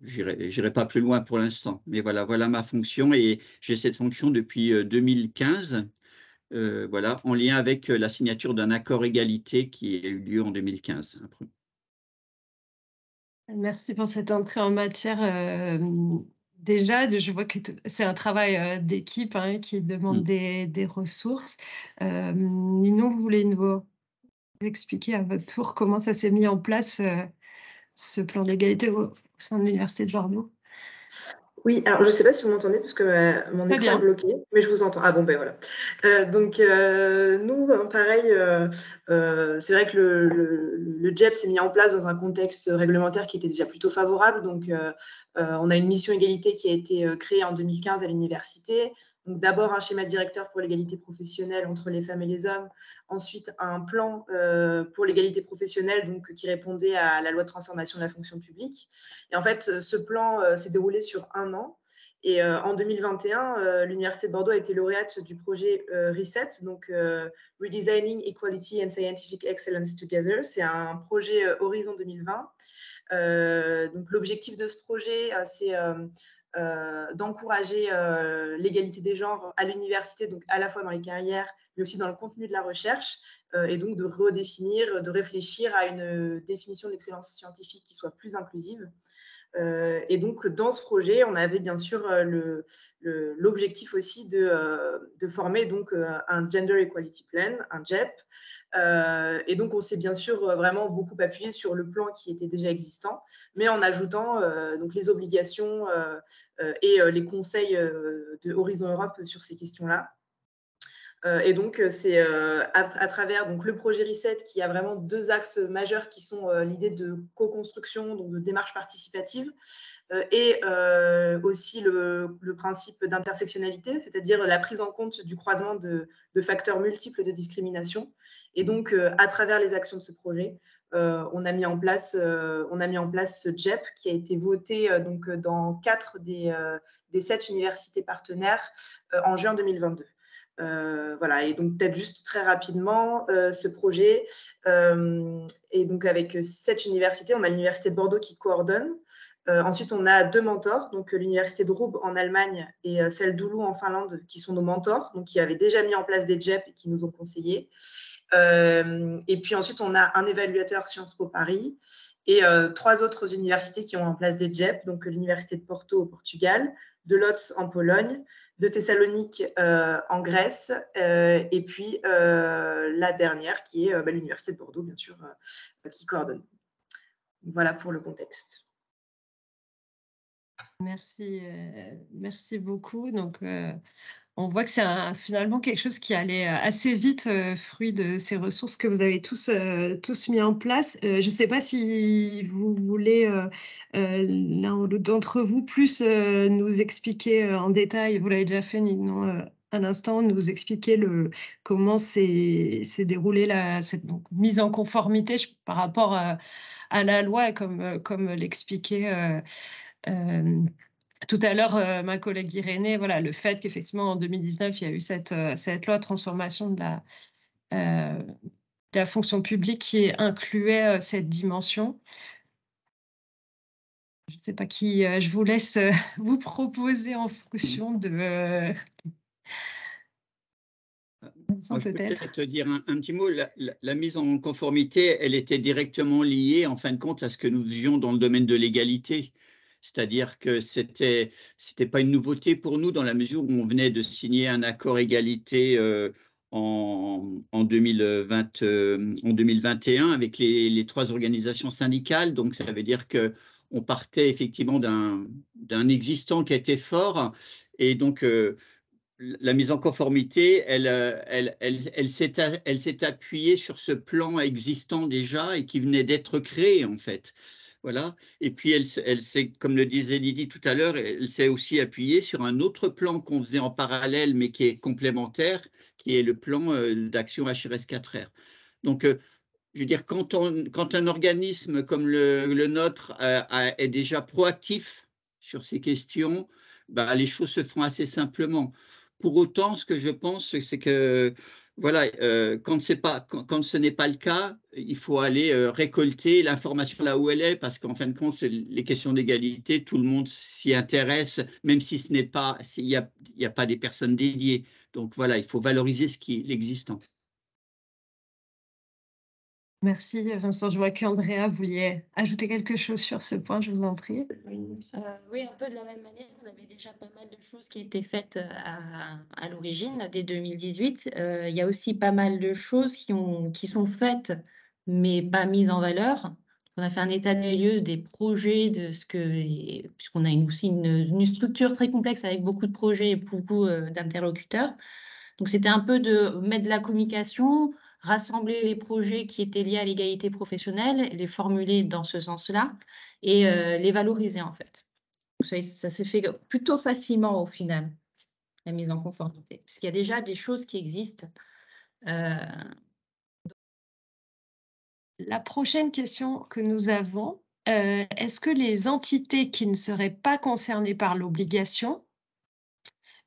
j'irai pas plus loin pour l'instant. Mais voilà ma fonction et j'ai cette fonction depuis 2015, voilà, en lien avec la signature d'un accord égalité qui a eu lieu en 2015. Merci pour cette entrée en matière. Déjà, je vois que c'est un travail d'équipe qui demande des ressources. Ninon, vous voulez nous expliquer à votre tour comment ça s'est mis en place ce plan d'égalité au sein de l'Université de Bordeaux? Oui, alors je ne sais pas si vous m'entendez parce que mon écran est bloqué, mais je vous entends. Ah bon, ben voilà. Nous, pareil, c'est vrai que le GEP s'est mis en place dans un contexte réglementaire qui était déjà plutôt favorable. Donc, on a une mission égalité qui a été créée en 2015 à l'université. Donc, d'abord un schéma directeur pour l'égalité professionnelle entre les femmes et les hommes. Ensuite, un plan pour l'égalité professionnelle donc, qui répondait à la loi de transformation de la fonction publique. Et en fait, ce plan s'est déroulé sur un an. Et en 2021, l'Université de Bordeaux a été lauréate du projet RESET, donc Redesigning Equality and Scientific Excellence Together. C'est un projet Horizon 2020. Donc, l'objectif de ce projet, c'est d'encourager l'égalité des genres à l'université, donc à la fois dans les carrières, mais aussi dans le contenu de la recherche, et donc de redéfinir, de réfléchir à une définition de l'excellence scientifique qui soit plus inclusive. Et donc, dans ce projet, on avait bien sûr l'objectif aussi de former donc, un Gender Equality Plan, un GEP. Et donc, on s'est bien sûr vraiment beaucoup appuyé sur le plan qui était déjà existant, mais en ajoutant donc les obligations et les conseils de Horizon Europe sur ces questions-là. Et donc, c'est à travers donc, le projet Reset qui a vraiment deux axes majeurs qui sont l'idée de co-construction, donc de démarche participative, et aussi le principe d'intersectionnalité, c'est-à-dire la prise en compte du croisement de facteurs multiples de discrimination. Et donc, à travers les actions de ce projet, on a mis en place ce GEP qui a été voté donc, dans 4 des 7 universités partenaires en juin 2022. Voilà, et donc peut-être juste très rapidement, ce projet est donc avec 7 universités. On a l'université de Bordeaux qui coordonne. Ensuite, on a 2 mentors, donc l'université de Roubaix en Allemagne et celle d'Oulu en Finlande, qui sont nos mentors, donc qui avaient déjà mis en place des GEP et qui nous ont conseillés. Et puis ensuite, on a un évaluateur Sciences Po Paris et 3 autres universités qui ont en place des GEP, donc l'université de Porto au Portugal, de Łódź en Pologne, de Thessalonique en Grèce, et puis la dernière qui est l'université de Bordeaux, bien sûr, qui coordonne. Voilà pour le contexte. Merci, merci beaucoup. Donc, on voit que c'est finalement quelque chose qui allait assez vite, fruit de ces ressources que vous avez tous mis en place. Je ne sais pas si vous voulez, l'un ou l'autre d'entre vous, plus nous expliquer en détail, vous l'avez déjà fait, Ninon, à l'instant, nous expliquer comment s'est déroulée cette mise en conformité par rapport à la loi, comme l'expliquait tout à l'heure, ma collègue Irénée, voilà, le fait qu'effectivement en 2019, il y a eu cette loi de transformation de la fonction publique qui incluait cette dimension. Je ne sais pas qui, je vous laisse vous proposer en fonction de... Moi, je peux peut-être te dire un petit mot. La mise en conformité, elle était directement liée, en fin de compte, à ce que nous faisions dans le domaine de l'égalité. C'est-à-dire que c'était pas une nouveauté pour nous dans la mesure où on venait de signer un accord égalité en 2021 avec les 3 organisations syndicales. Donc, ça veut dire qu'on partait effectivement d'un existant qui était fort. Et donc, la mise en conformité, elle s'est appuyée sur ce plan existant déjà et qui venait d'être créé, en fait. Voilà. Et puis, elle s'est, comme le disait Lydie tout à l'heure, elle s'est aussi appuyée sur un autre plan qu'on faisait en parallèle, mais qui est complémentaire, qui est le plan d'action HRS4R. Donc, je veux dire, quand un organisme comme le nôtre est déjà proactif sur ces questions, bah, les choses se font assez simplement. Pour autant, ce que je pense, c'est que voilà, quand ce n'est pas le cas, il faut aller récolter l'information là où elle est, parce qu'en fin de compte, les questions d'égalité, tout le monde s'y intéresse, même si ce n'est pas, s'il n'y a pas des personnes dédiées. Donc voilà, il faut valoriser l'existant. Merci Vincent. Je vois qu'Andrea voulait ajouter quelque chose sur ce point, je vous en prie. Oui, un peu de la même manière, on avait déjà pas mal de choses qui étaient faites à l'origine, dès 2018. Il y a aussi pas mal de choses qui sont faites, mais pas mises en valeur. On a fait un état des lieux des projets, puisqu'on a aussi une structure très complexe avec beaucoup de projets et beaucoup d'interlocuteurs. Donc, c'était un peu de mettre de la communication, rassembler les projets qui étaient liés à l'égalité professionnelle, les formuler dans ce sens-là et les valoriser en fait. Ça s'est fait plutôt facilement au final, la mise en conformité, parce qu'il y a déjà des choses qui existent. La prochaine question que nous avons, est-ce que les entités qui ne seraient pas concernées par l'obligation,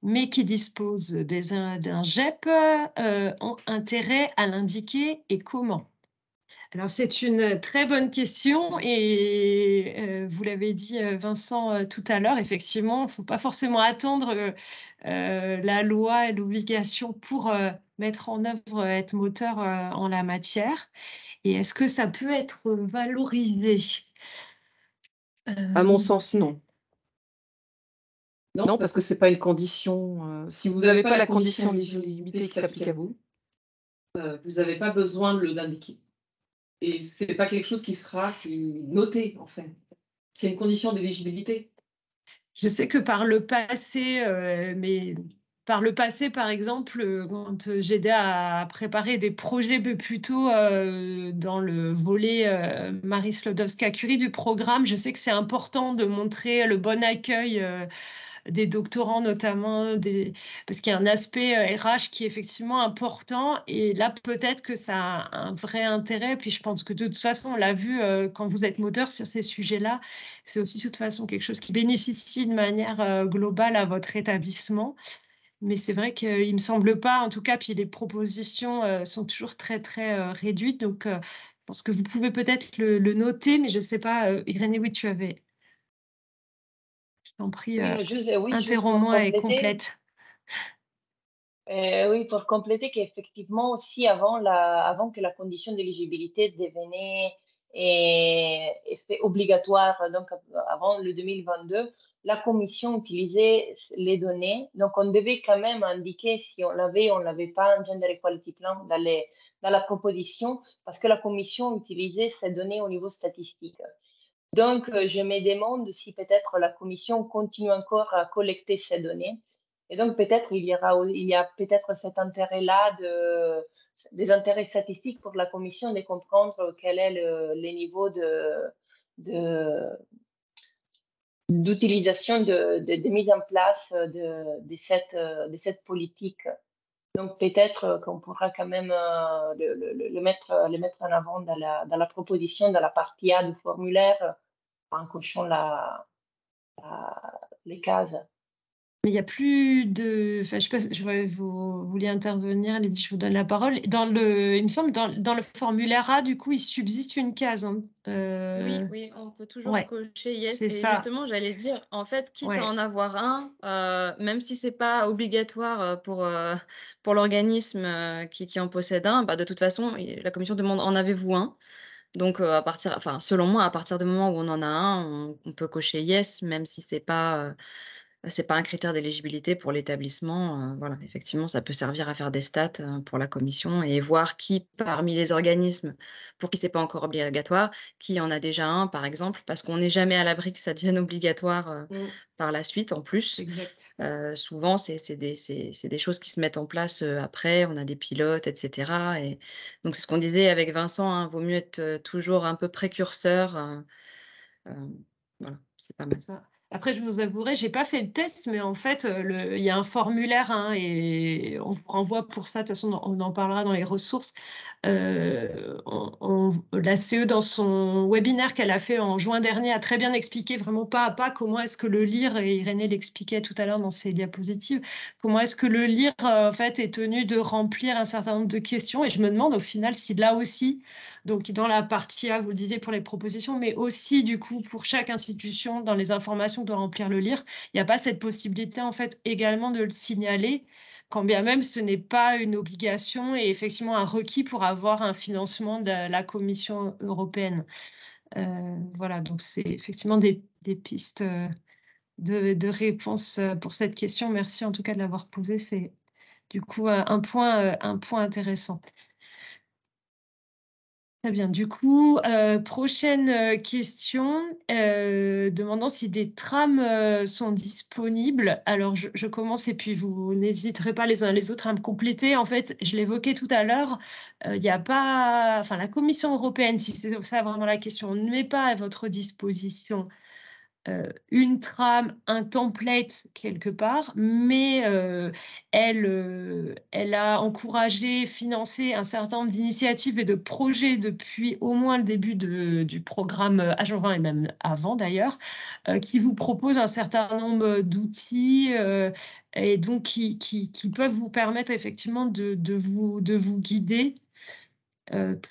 mais qui disposent d'un GEP, ont intérêt à l'indiquer et comment? Alors, c'est une très bonne question et vous l'avez dit, Vincent, tout à l'heure, effectivement, il ne faut pas forcément attendre la loi et l'obligation pour mettre en œuvre, être moteur en la matière. Et est-ce que ça peut être valorisé? À mon sens, non. Non, parce que ce n'est pas une condition. Si vous n'avez pas la condition d'éligibilité qui s'applique à vous, vous n'avez pas besoin de l'indiquer. Et ce n'est pas quelque chose qui sera noté, en fait. C'est une condition d'éligibilité. Je sais que par le passé, par exemple, quand j'aidais à préparer des projets plutôt dans le volet Marie Sklodowska-Curie du programme, je sais que c'est important de montrer le bon accueil des doctorants notamment, parce qu'il y a un aspect RH qui est effectivement important. Et là, peut-être que ça a un vrai intérêt. Puis je pense que de toute façon, on l'a vu quand vous êtes moteur sur ces sujets-là, c'est aussi de toute façon quelque chose qui bénéficie de manière globale à votre établissement. Mais c'est vrai qu'il ne me semble pas, en tout cas, puis les propositions sont toujours très, très réduites. Donc, je pense que vous pouvez peut-être le noter, mais je ne sais pas, Irénée, oui, tu avais... Je t'en prie, interromps-moi et complète. Oui, pour compléter qu'effectivement aussi avant que la condition d'éligibilité devenait effet obligatoire, donc avant le 2022, la commission utilisait les données. Donc, on devait quand même indiquer si on l'avait ou on l'avait pas un Gender Equality Plan dans la proposition, parce que la commission utilisait ces données au niveau statistique. Donc, je me demande si peut-être la commission continue encore à collecter ces données. Et donc, peut-être il y a peut-être cet intérêt-là des intérêts statistiques pour la commission de comprendre quel est le niveau d'utilisation, de mise en place de cette politique. Donc, peut-être qu'on pourra quand même le mettre en avant dans la proposition, dans la partie A du formulaire, en cochant les cases. Mais il n'y a plus de... Enfin, je sais pas, je vois, vous vouliez intervenir, Lydie, je vous donne la parole. Il me semble, dans le formulaire A, du coup, il subsiste une case. Hein. Oui, on peut toujours cocher yes. Et ça. Justement, j'allais dire, en fait, quitte à en avoir un, même si ce n'est pas obligatoire pour l'organisme qui en possède un, bah, de toute façon, la commission demande en avez-vous un? Donc, selon moi, à partir du moment où on en a un, on peut cocher yes, même si c'est pas un critère d'éligibilité pour l'établissement. Voilà, effectivement, ça peut servir à faire des stats pour la commission et voir qui, parmi les organismes pour qui c'est pas encore obligatoire, qui en a déjà un, par exemple, parce qu'on n'est jamais à l'abri que ça devienne obligatoire par la suite, en plus. Exact. Souvent, c'est des choses qui se mettent en place après, on a des pilotes, etc. Et donc, c'est ce qu'on disait avec Vincent, hein, vaut mieux être toujours un peu précurseur. Voilà, c'est pas mal. Ça. Après, je vous avouerai, je n'ai pas fait le test, mais en fait, il y a un formulaire et on vous renvoie pour ça. De toute façon, on en parlera dans les ressources. La CE, dans son webinaire qu'elle a fait en juin dernier, a très bien expliqué vraiment pas à pas comment est-ce que le LIR, et Irénée l'expliquait tout à l'heure dans ses diapositives, comment est-ce que le LIR en fait, est tenu de remplir un certain nombre de questions. Et je me demande au final si là aussi, donc dans la partie A, vous le disiez pour les propositions, mais aussi du coup pour chaque institution, dans les informations que doit remplir le LIR, il n'y a pas cette possibilité en fait également de le signaler, quand bien même ce n'est pas une obligation et effectivement un requis pour avoir un financement de la Commission européenne. Voilà, donc c'est effectivement des pistes de réponse pour cette question. Merci en tout cas de l'avoir posée, c'est du coup un point intéressant. Très bien. Du coup, prochaine question, demandant si des trams sont disponibles. Alors, je commence et puis vous n'hésiterez pas les uns les autres à me compléter. En fait, je l'évoquais tout à l'heure, il n'y a pas, enfin, la Commission européenne, si c'est ça vraiment la question, ne met pas à votre disposition une trame, un template quelque part, mais elle a encouragé, financé un certain nombre d'initiatives et de projets depuis au moins le début du programme Agent 20 et même avant d'ailleurs, qui vous proposent un certain nombre d'outils et donc qui peuvent vous permettre effectivement de vous guider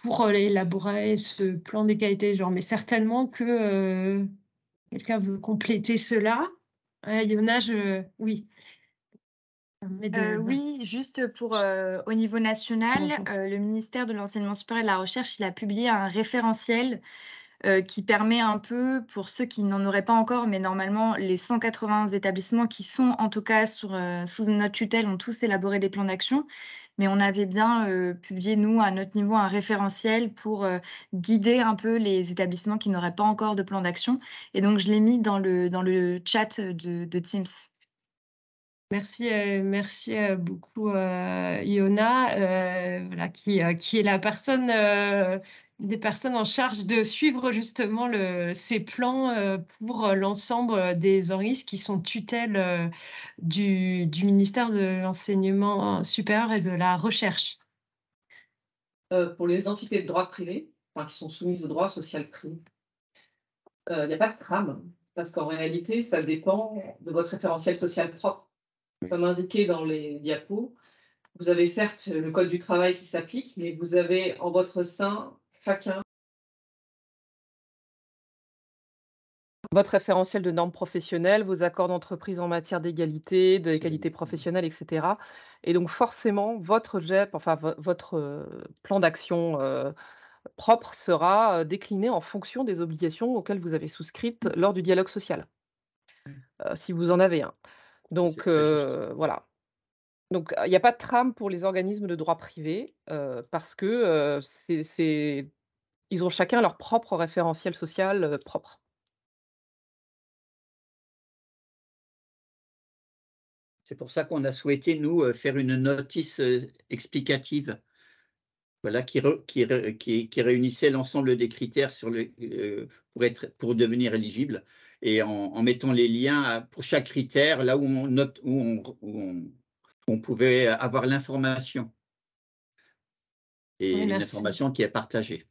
pour élaborer ce plan d'égalité des genres. Mais certainement que quelqu'un veut compléter cela. Iona, oui. Oui, juste pour au niveau national, le ministère de l'Enseignement supérieur et de la Recherche, il a publié un référentiel qui permet un peu, pour ceux qui n'en auraient pas encore, mais normalement, les 180 établissements qui sont en tout cas sous notre tutelle ont tous élaboré des plans d'action. Mais on avait bien publié, nous, à notre niveau, un référentiel pour guider un peu les établissements qui n'auraient pas encore de plan d'action. Et donc, je l'ai mis dans le chat de Teams. Merci beaucoup, Iona, voilà, qui est la personne, des personnes en charge de suivre justement ces plans pour l'ensemble des organismes qui sont tutelles du ministère de l'Enseignement supérieur et de la Recherche. Pour les entités de droit privé, qui sont soumises au droit social privé, il n'y a pas de trame, parce qu'en réalité, ça dépend de votre référentiel social propre. Comme indiqué dans les diapos, vous avez certes le code du travail qui s'applique, mais vous avez en votre sein chacun votre référentiel de normes professionnelles, vos accords d'entreprise en matière d'égalité, de qualité professionnelle, etc. Et donc forcément, votre GEP, enfin votre plan d'action propre sera décliné en fonction des obligations auxquelles vous avez souscrites lors du dialogue social, si vous en avez un. Donc voilà. Donc, il n'y a pas de trame pour les organismes de droit privé parce que ils ont chacun leur propre référentiel social propre. C'est pour ça qu'on a souhaité, nous, faire une notice explicative, voilà, qui réunissait l'ensemble des critères pour devenir éligible, et en mettant les liens pour chaque critère, là où on note, on pouvait avoir l'information, et Oui, une merci. information qui est partagée.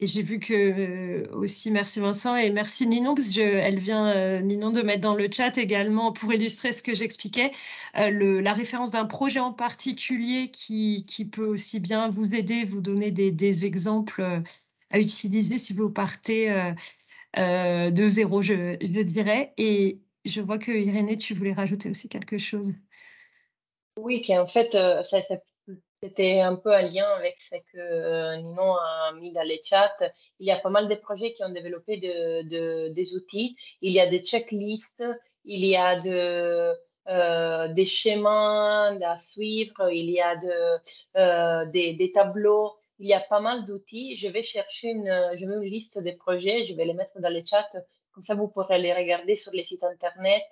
Et j'ai vu que aussi, merci Vincent et merci Ninon, parce que elle vient, Ninon, de mettre dans le chat également, pour illustrer ce que j'expliquais, la référence d'un projet en particulier qui peut aussi bien vous aider, vous donner des exemples à utiliser si vous partez de zéro, je dirais. Et je vois que Irénée, tu voulais rajouter aussi quelque chose. Oui, qu'en fait, c'était un peu un lien avec ce que Ninon a mis dans les chats. Il y a pas mal de projets qui ont développé des outils. Il y a des checklists, il y a des schémas à suivre, il y a des tableaux. Il y a pas mal d'outils. Je vais je mets une liste des projets, je vais les mettre dans les chats. Comme ça, vous pourrez les regarder sur les sites internet.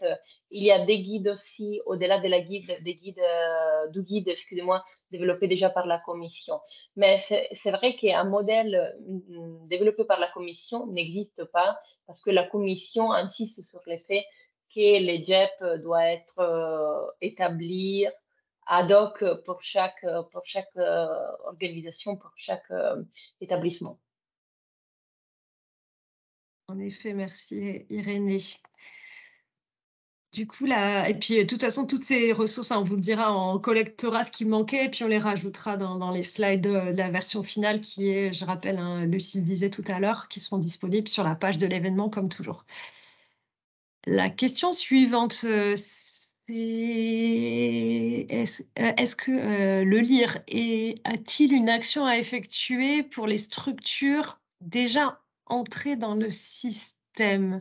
Il y a des guides aussi, au-delà de du guide, excusez-moi, développé déjà par la Commission. Mais c'est vrai qu'un modèle développé par la Commission n'existe pas parce que la Commission insiste sur le fait que les JEP doivent être établis ad hoc pour chaque organisation, pour chaque établissement. En effet, merci Irénée. Du coup, là, et puis de toute façon, toutes ces ressources, on vous le dira, on collectera ce qui manquait, et puis on les rajoutera dans les slides de la version finale qui est, je rappelle, Lucie le disait tout à l'heure, qui seront disponibles sur la page de l'événement comme toujours. La question suivante, c'est est-ce que le LIR a-t-il une action à effectuer pour les structures déjà entrées dans le système?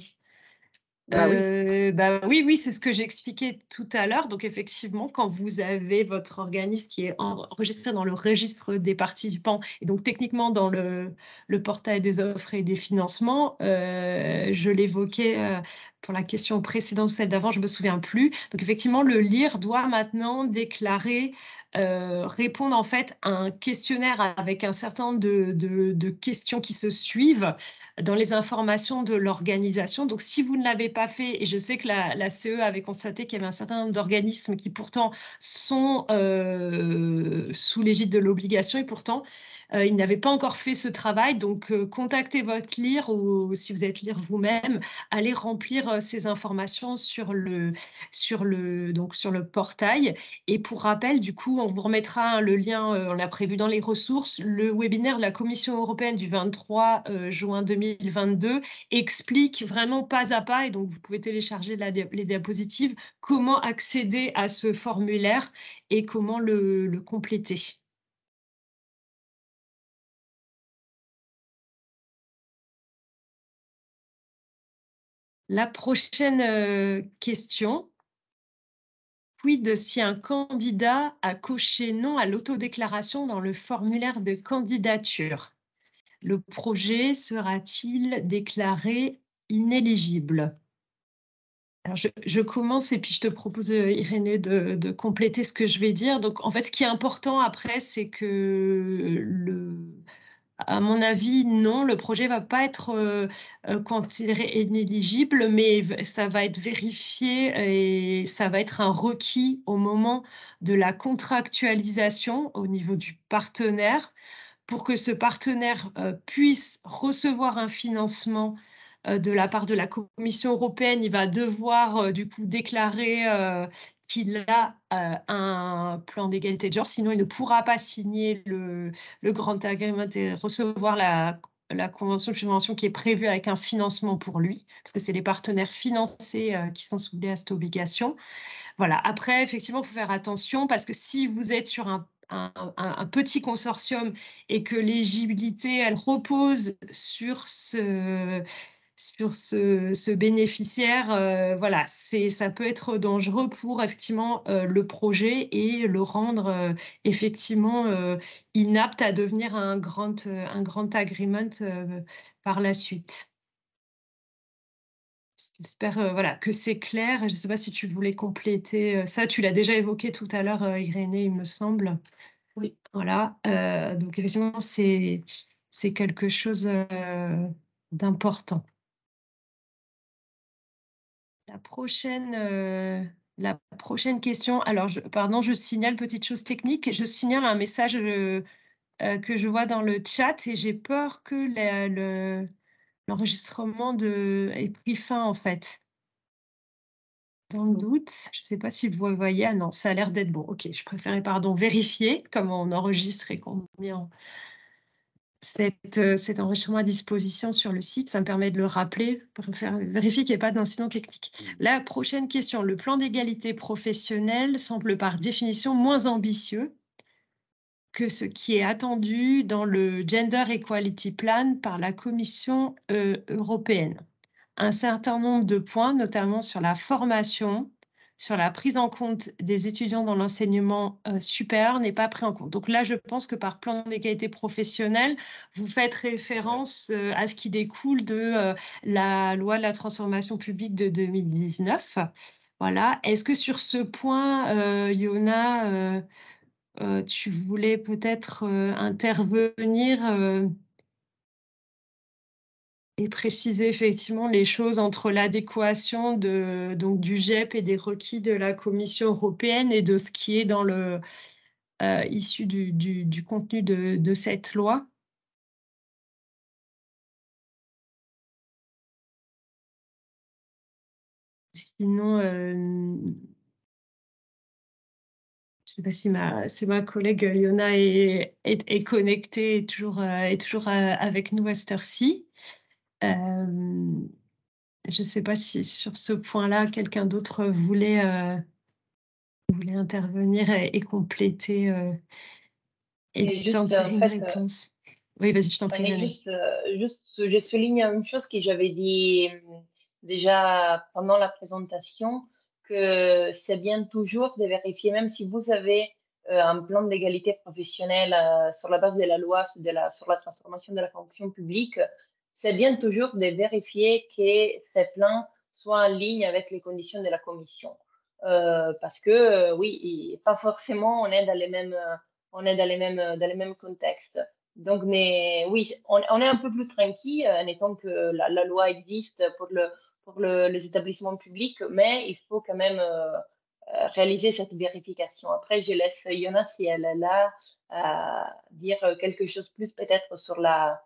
Oui, c'est ce que j'expliquais tout à l'heure. Donc effectivement, quand vous avez votre organisme qui est enregistré dans le registre des participants et donc techniquement dans le portail des offres et des financements, je l'évoquais pour la question précédente, celle d'avant, je me souviens plus. Donc effectivement, le LIR doit maintenant déclarer, répondre en fait à un questionnaire avec un certain nombre de questions qui se suivent dans les informations de l'organisation. Donc, si vous ne l'avez pas fait, et je sais que la CE avait constaté qu'il y avait un certain nombre d'organismes qui pourtant sont sous l'égide de l'obligation, et pourtant, Ils n'avaient pas encore fait ce travail, donc contactez votre LIR ou si vous êtes LIR vous-même, allez remplir ces informations sur le portail. Et pour rappel, du coup, on vous remettra le lien, on l'a prévu dans les ressources. Le webinaire de la Commission européenne du 23 juin 2022 explique vraiment pas à pas, et donc vous pouvez télécharger les diapositives, comment accéder à ce formulaire et comment le compléter. La prochaine question. Quid si un candidat a coché non à l'autodéclaration dans le formulaire de candidature? Le projet sera-t-il déclaré inéligible? Alors je commence et puis je te propose, Irénée, de compléter ce que je vais dire. Donc, en fait, ce qui est important après, c'est que à mon avis, non, le projet va pas être considéré inéligible, mais ça va être vérifié et ça va être un requis au moment de la contractualisation au niveau du partenaire pour que ce partenaire puisse recevoir un financement de la part de la Commission européenne. Il va devoir du coup déclarer qu'il a un plan d'égalité de genre, sinon il ne pourra pas signer le Grand Agreement et recevoir la convention de subvention qui est prévue avec un financement pour lui, parce que c'est les partenaires financés qui sont soumis à cette obligation. Voilà. Après, effectivement, il faut faire attention parce que si vous êtes sur un petit consortium et que l'éligibilité, elle repose sur ce bénéficiaire, voilà, ça peut être dangereux pour effectivement le projet et le rendre effectivement inapte à devenir un grand agreement par la suite. J'espère voilà, que c'est clair. Je ne sais pas si tu voulais compléter ça. Tu l'as déjà évoqué tout à l'heure, Irénée, il me semble. Oui. Voilà. Donc, effectivement, c'est quelque chose d'important. La prochaine question. Alors, pardon, je signale petite chose technique. Je signale un message que je vois dans le chat et j'ai peur que l'enregistrement ait pris fin, en fait. Dans le doute, je ne sais pas si vous voyez. Ah non, ça a l'air d'être bon. OK, je préférais, vérifier comment on enregistre et qu'on met cet enregistrement à disposition sur le site. Ça me permet de le rappeler pour vérifier qu'il n'y ait pas d'incident technique. La prochaine question. Le plan d'égalité professionnelle semble par définition moins ambitieux que ce qui est attendu dans le Gender Equality Plan par la Commission européenne. Un certain nombre de points, notamment sur la formation, sur la prise en compte des étudiants dans l'enseignement supérieur, n'est pas pris en compte. Donc là, je pense que par plan d'égalité professionnelle, vous faites référence à ce qui découle de la loi de la transformation publique de 2019. Voilà. Est-ce que sur ce point, Yona, tu voulais peut-être intervenir et préciser effectivement les choses entre l'adéquation du GEP et des requis de la Commission européenne et de ce qui est dans issu du contenu de cette loi? Sinon, je ne sais pas si ma collègue Yona est connectée, est toujours avec nous à cette heure-ci. Je ne sais pas si sur ce point-là, quelqu'un d'autre voulait intervenir et compléter et tenter une réponse. Oui, vas-y, je t'en prie. Je souligne une chose que j'avais dit déjà pendant la présentation, que c'est bien toujours de vérifier, même si vous avez un plan d'égalité professionnelle sur la base de la loi sur la transformation de la fonction publique, c'est bien toujours de vérifier que ces plans soient en ligne avec les conditions de la Commission. Parce que, oui, pas forcément on est dans les mêmes contextes. Donc, oui, on est un peu plus tranquille en étant que la loi existe pour les établissements publics, mais il faut quand même réaliser cette vérification. Après, je laisse Yona, si elle est là, dire quelque chose plus peut-être sur la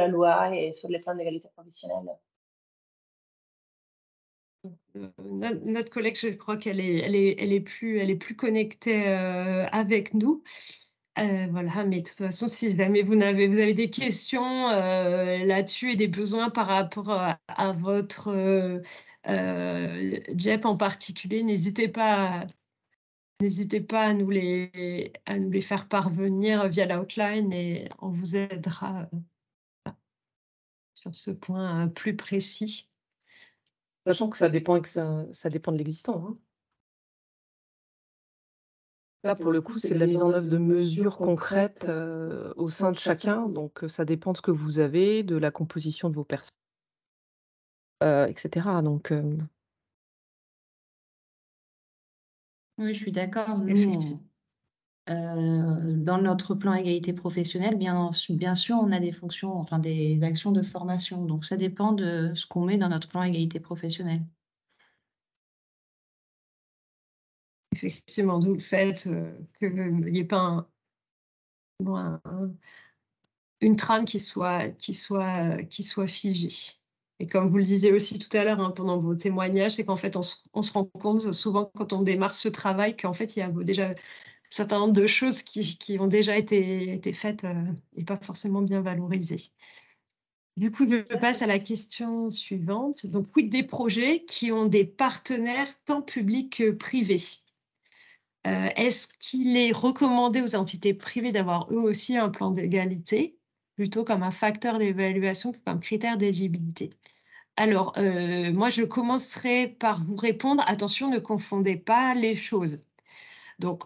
loi et sur les plans d'égalité professionnelle. Notre collègue, je crois qu'elle est plus connectée avec nous. Voilà, mais de toute façon, si jamais vous avez des questions là-dessus et des besoins par rapport à votre JEP en particulier, n'hésitez pas à nous les faire parvenir via l'outline et on vous aidera sur ce point plus précis. Sachant que ça dépend de l'existant, hein. Là, pour le coup, c'est de la mise en œuvre de mesures concrètes au sein de chacun. Donc, ça dépend de ce que vous avez, de la composition de vos personnes, etc. Donc, Oui, je suis d'accord. Nous, dans notre plan égalité professionnelle, bien sûr, on a des fonctions, enfin des actions de formation. Donc, ça dépend de ce qu'on met dans notre plan égalité professionnelle. Effectivement, d'où le fait qu'il n'y ait pas une trame qui soit figée. Et comme vous le disiez aussi tout à l'heure pendant vos témoignages, c'est qu'en fait, on se rend compte souvent quand on démarre ce travail qu'en fait, il y a déjà un certain nombre de choses qui ont déjà été faites et pas forcément bien valorisées. Du coup, je passe à la question suivante. Donc, quid des projets qui ont des partenaires tant publics que privés? Est-ce qu'il est recommandé aux entités privées d'avoir eux aussi un plan d'égalité, plutôt comme un facteur d'évaluation que comme critère d'éligibilité? Alors, moi, je commencerai par vous répondre. Attention, ne confondez pas les choses. Donc,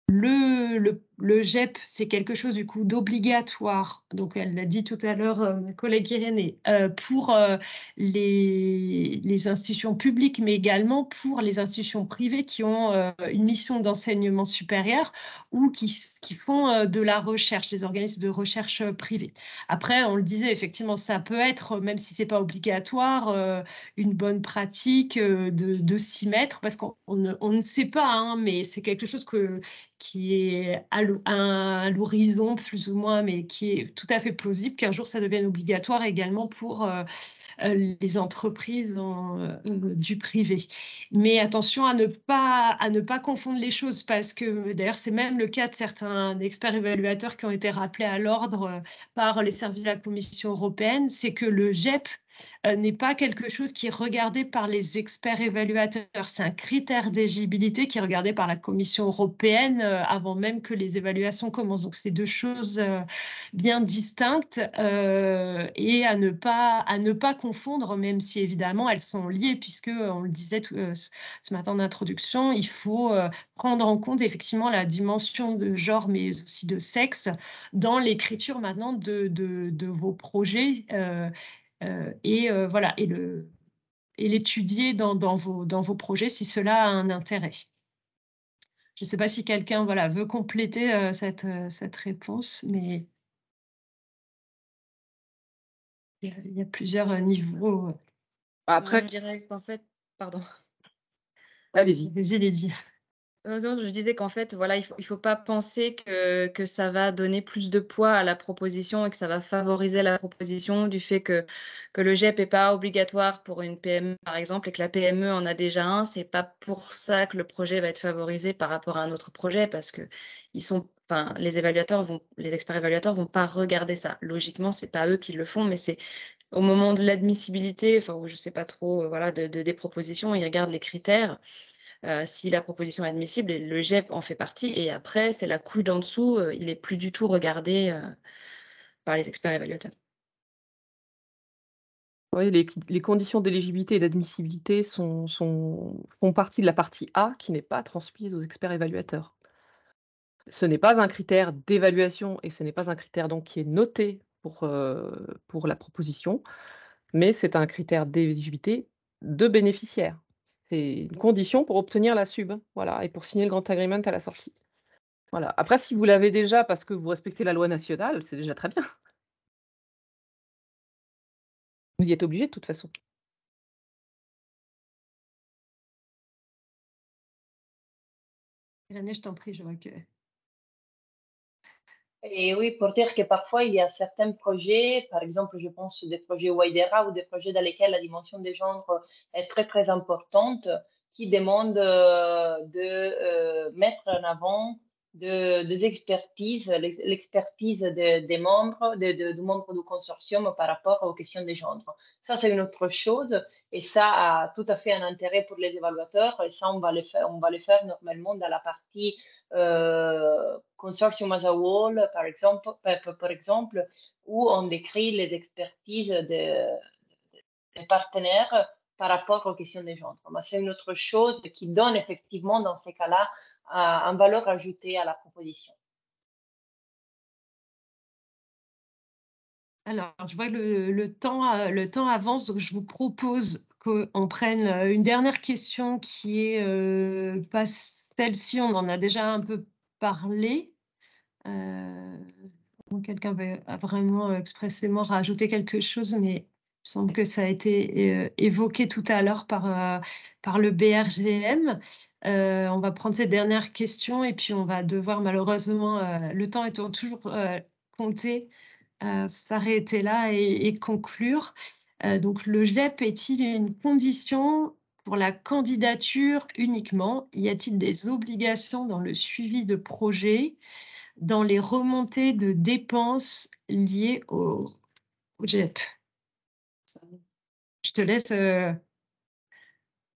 le GEP, c'est quelque chose du coup d'obligatoire, donc elle l'a dit tout à l'heure, ma collègue Irénée, pour les institutions publiques, mais également pour les institutions privées qui ont une mission d'enseignement supérieur ou qui font de la recherche, des organismes de recherche privés. Après, on le disait, effectivement, ça peut être, même si c'est pas obligatoire, une bonne pratique de s'y mettre, parce qu'on ne sait pas, hein, mais c'est quelque chose qui est à l'horizon plus ou moins, mais qui est tout à fait plausible qu'un jour ça devienne obligatoire également pour les entreprises du privé. Mais attention à ne pas confondre les choses, parce que d'ailleurs c'est même le cas de certains experts évaluateurs qui ont été rappelés à l'ordre par les services de la Commission européenne, c'est que le GEP n'est pas quelque chose qui est regardé par les experts évaluateurs. C'est un critère d'éligibilité qui est regardé par la Commission européenne avant même que les évaluations commencent. Donc, c'est deux choses bien distinctes et à ne pas confondre, même si évidemment elles sont liées, puisque on le disait ce matin en introduction, il faut prendre en compte effectivement la dimension de genre, mais aussi de sexe dans l'écriture maintenant de vos projets. Voilà, et l'étudier dans vos projets si cela a un intérêt. Je ne sais pas si quelqu'un veut compléter cette réponse, mais il y a plusieurs niveaux. Après, je dirais qu'en fait, pardon. Allez-y. Vas-y, Lydie. Non, je disais qu'en fait, voilà, il faut pas penser que ça va donner plus de poids à la proposition et que ça va favoriser la proposition du fait que le GEP n'est pas obligatoire pour une PME, par exemple, et que la PME en a déjà un. C'est pas pour ça que le projet va être favorisé par rapport à un autre projet, parce que les experts évaluateurs vont pas regarder ça. Logiquement, c'est pas eux qui le font, mais c'est au moment de l'admissibilité, ou je sais pas trop, des propositions, ils regardent les critères. Si la proposition est admissible, et le GEP en fait partie, et après, c'est la couche en dessous, il n'est plus du tout regardé par les experts évaluateurs. Oui, les conditions d'éligibilité et d'admissibilité font partie de la partie A qui n'est pas transmise aux experts évaluateurs. Ce n'est pas un critère d'évaluation et ce n'est pas un critère donc qui est noté pour la proposition, mais c'est un critère d'éligibilité de bénéficiaire. C'est une condition pour obtenir la sub, voilà, et pour signer le grand agreement à la sortie. Voilà. Après, si vous l'avez déjà parce que vous respectez la loi nationale, c'est déjà très bien. Vous y êtes obligé de toute façon. Irénée, je t'en prie, je vois que Et oui, pour dire que parfois, il y a certains projets, par exemple, je pense des projets Waidera ou des projets dans lesquels la dimension des genres est très, très importante, qui demandent de mettre en avant des expertises, l'expertise des membres, du membres du consortium par rapport aux questions des genres. Ça, c'est une autre chose et ça a tout à fait un intérêt pour les évaluateurs et ça, on va le faire normalement dans la partie Consortium as a whole, par exemple, où on décrit les expertises des partenaires par rapport aux questions des genres. Mais c'est une autre chose qui donne effectivement, dans ces cas-là, une valeur ajoutée à la proposition. Alors, je vois que le temps avance, donc je vous propose qu'on prenne une dernière question qui est pas celle-ci, on en a déjà un peu parlé. Quelqu'un a vraiment expressément rajouté quelque chose, mais il me semble que ça a été évoqué tout à l'heure par le BRGM. On va prendre ces dernières questions et puis on va devoir malheureusement, le temps étant toujours compté, s'arrêter là et conclure. Donc, le GEP est-il une condition pour la candidature uniquement? Y a-t-il des obligations dans le suivi de projet, dans les remontées de dépenses liées au GEP? Je te laisse,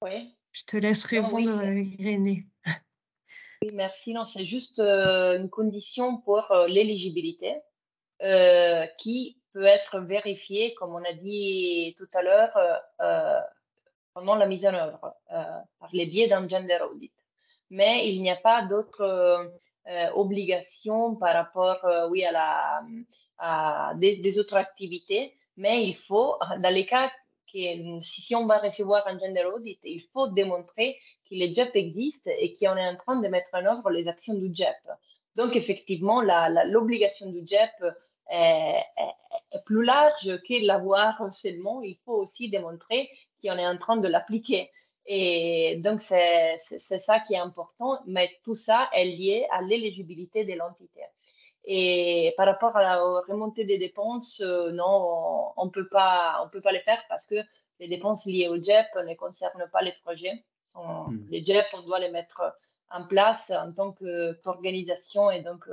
Oui. Je te laisse répondre, Irénée. Oui, merci. Non, c'est juste une condition pour l'éligibilité qui peut être vérifiée, comme on a dit tout à l'heure, pendant la mise en œuvre par les biais d'un gender audit. Mais il n'y a pas d'autres obligations par rapport, oui, à des autres activités. Mais il faut, dans les cas que si on va recevoir un gender audit, il faut démontrer que le GEP existe et qu'on est en train de mettre en œuvre les actions du GEP. Donc, effectivement, l'obligation du GEP est plus large que l'avoir seulement. Il faut aussi démontrer qu'on est en train de l'appliquer. Et donc, c'est ça qui est important, mais tout ça est lié à l'éligibilité de l'entité. Et par rapport à la remontée des dépenses, non, on peut pas le faire parce que les dépenses liées au GEP ne concernent pas les projets. Les GEP, on doit les mettre en place en tant qu'organisation et donc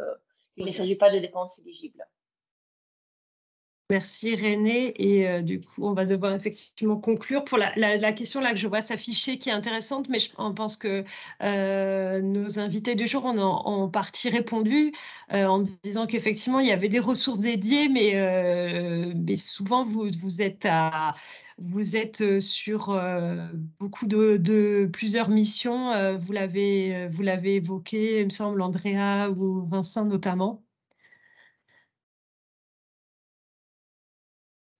il ne s'agit pas de dépenses éligibles. Merci Irénée et du coup on va devoir effectivement conclure pour la question là que je vois s'afficher qui est intéressante, mais je pense que nos invités du jour ont en partie répondu en disant qu'effectivement il y avait des ressources dédiées, mais souvent vous êtes sur beaucoup de plusieurs missions. Vous l'avez évoqué, il me semble, Andrea ou Vincent notamment.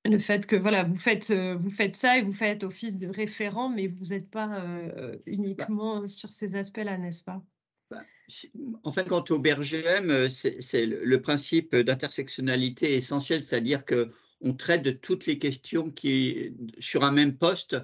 Le fait que voilà, vous faites ça et vous faites office de référent, mais vous n'êtes pas uniquement sur ces aspects-là, n'est-ce pas? En fait, quant au BRGM, c'est le principe d'intersectionnalité essentiel, c'est-à-dire qu'on traite de toutes les questions qui, sur un même poste,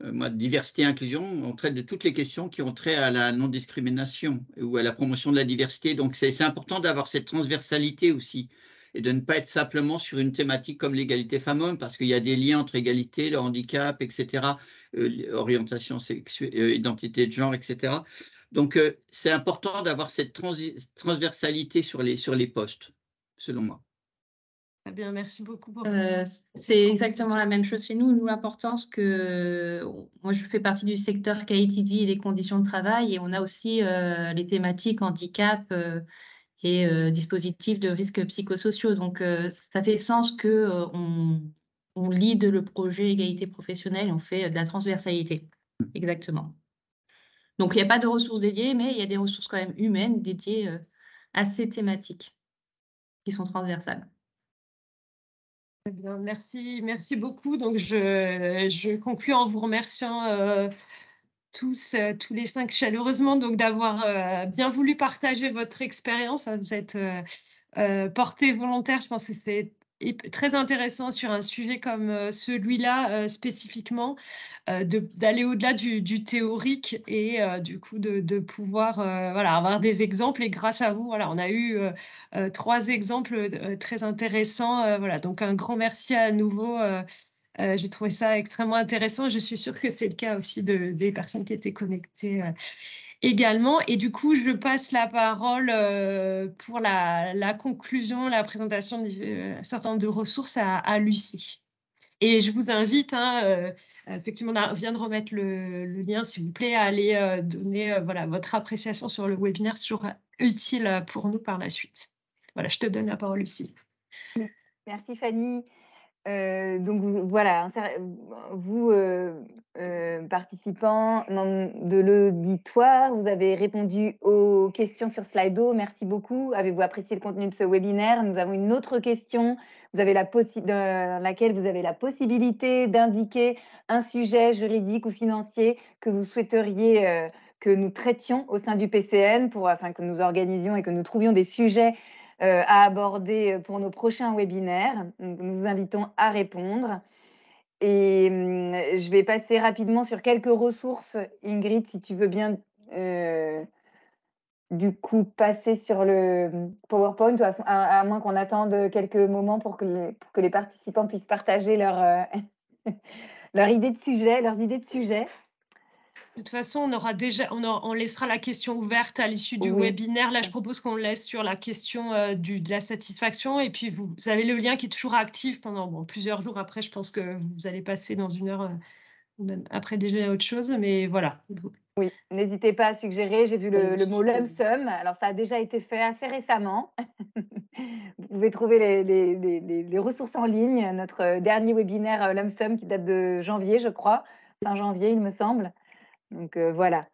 diversité et inclusion, on traite de toutes les questions qui ont trait à la non-discrimination ou à la promotion de la diversité. Donc, c'est important d'avoir cette transversalité aussi et de ne pas être simplement sur une thématique comme l'égalité femmes-hommes, parce qu'il y a des liens entre égalité, le handicap, etc., orientation sexuelle, identité de genre, etc. Donc, c'est important d'avoir cette transversalité sur les postes, selon moi. Très bien, merci beaucoup. C'est exactement la même chose chez nous. Nous, l'importance que moi, je fais partie du secteur qualité de vie et des conditions de travail, et on a aussi les thématiques handicap et dispositifs de risques psychosociaux. Donc, ça fait sens que on lead le projet égalité professionnelle et on fait de la transversalité. Exactement. Donc, il n'y a pas de ressources dédiées, mais il y a des ressources quand même humaines dédiées à ces thématiques qui sont transversales. Très bien, merci beaucoup. Donc, je conclue en vous remerciant tous les 5 chaleureusement d'avoir bien voulu partager votre expérience. Vous êtes porté volontaire. Je pense que c'est très intéressant sur un sujet comme celui-là spécifiquement, d'aller au-delà du théorique et du coup de pouvoir voilà, avoir des exemples. Et grâce à vous, voilà, on a eu 3 exemples très intéressants. Voilà, donc un grand merci à nouveau. J'ai trouvé ça extrêmement intéressant. Je suis sûre que c'est le cas aussi des personnes qui étaient connectées également. Et du coup, je passe la parole pour la conclusion, la présentation d'un certain nombre de ressources à Lucie. Et je vous invite, effectivement, on vient de remettre le lien, s'il vous plaît, à aller donner voilà, votre appréciation sur le webinaire, utile pour nous par la suite. Voilà, je te donne la parole, Lucie. Merci Fanny. Donc voilà, vous participants de l'auditoire, vous avez répondu aux questions sur Slido. Merci beaucoup. Avez-vous apprécié le contenu de ce webinaire? Nous avons une autre question dans laquelle vous avez la possibilité d'indiquer un sujet juridique ou financier que vous souhaiteriez que nous traitions au sein du PCN afin que nous organisions et que nous trouvions des sujets à aborder pour nos prochains webinaires. Donc, nous vous invitons à répondre. Et je vais passer rapidement sur quelques ressources. Ingrid, si tu veux bien du coup passer sur le PowerPoint, à moins qu'on attende quelques moments pour que les participants puissent partager leurs idées de sujet. De toute façon, on laissera la question ouverte à l'issue du webinaire. Là, je propose qu'on laisse sur la question de la satisfaction. Et puis, vous avez le lien qui est toujours actif pendant plusieurs jours. Après, je pense que vous allez passer dans 1 heure même après déjeuner à autre chose. Mais voilà. Oui, n'hésitez pas à suggérer. J'ai vu le mot lump sum. Alors, ça a déjà été fait assez récemment. Vous pouvez trouver les ressources en ligne. Notre dernier webinaire lump sum qui date de janvier, je crois. Fin janvier, il me semble. Donc voilà.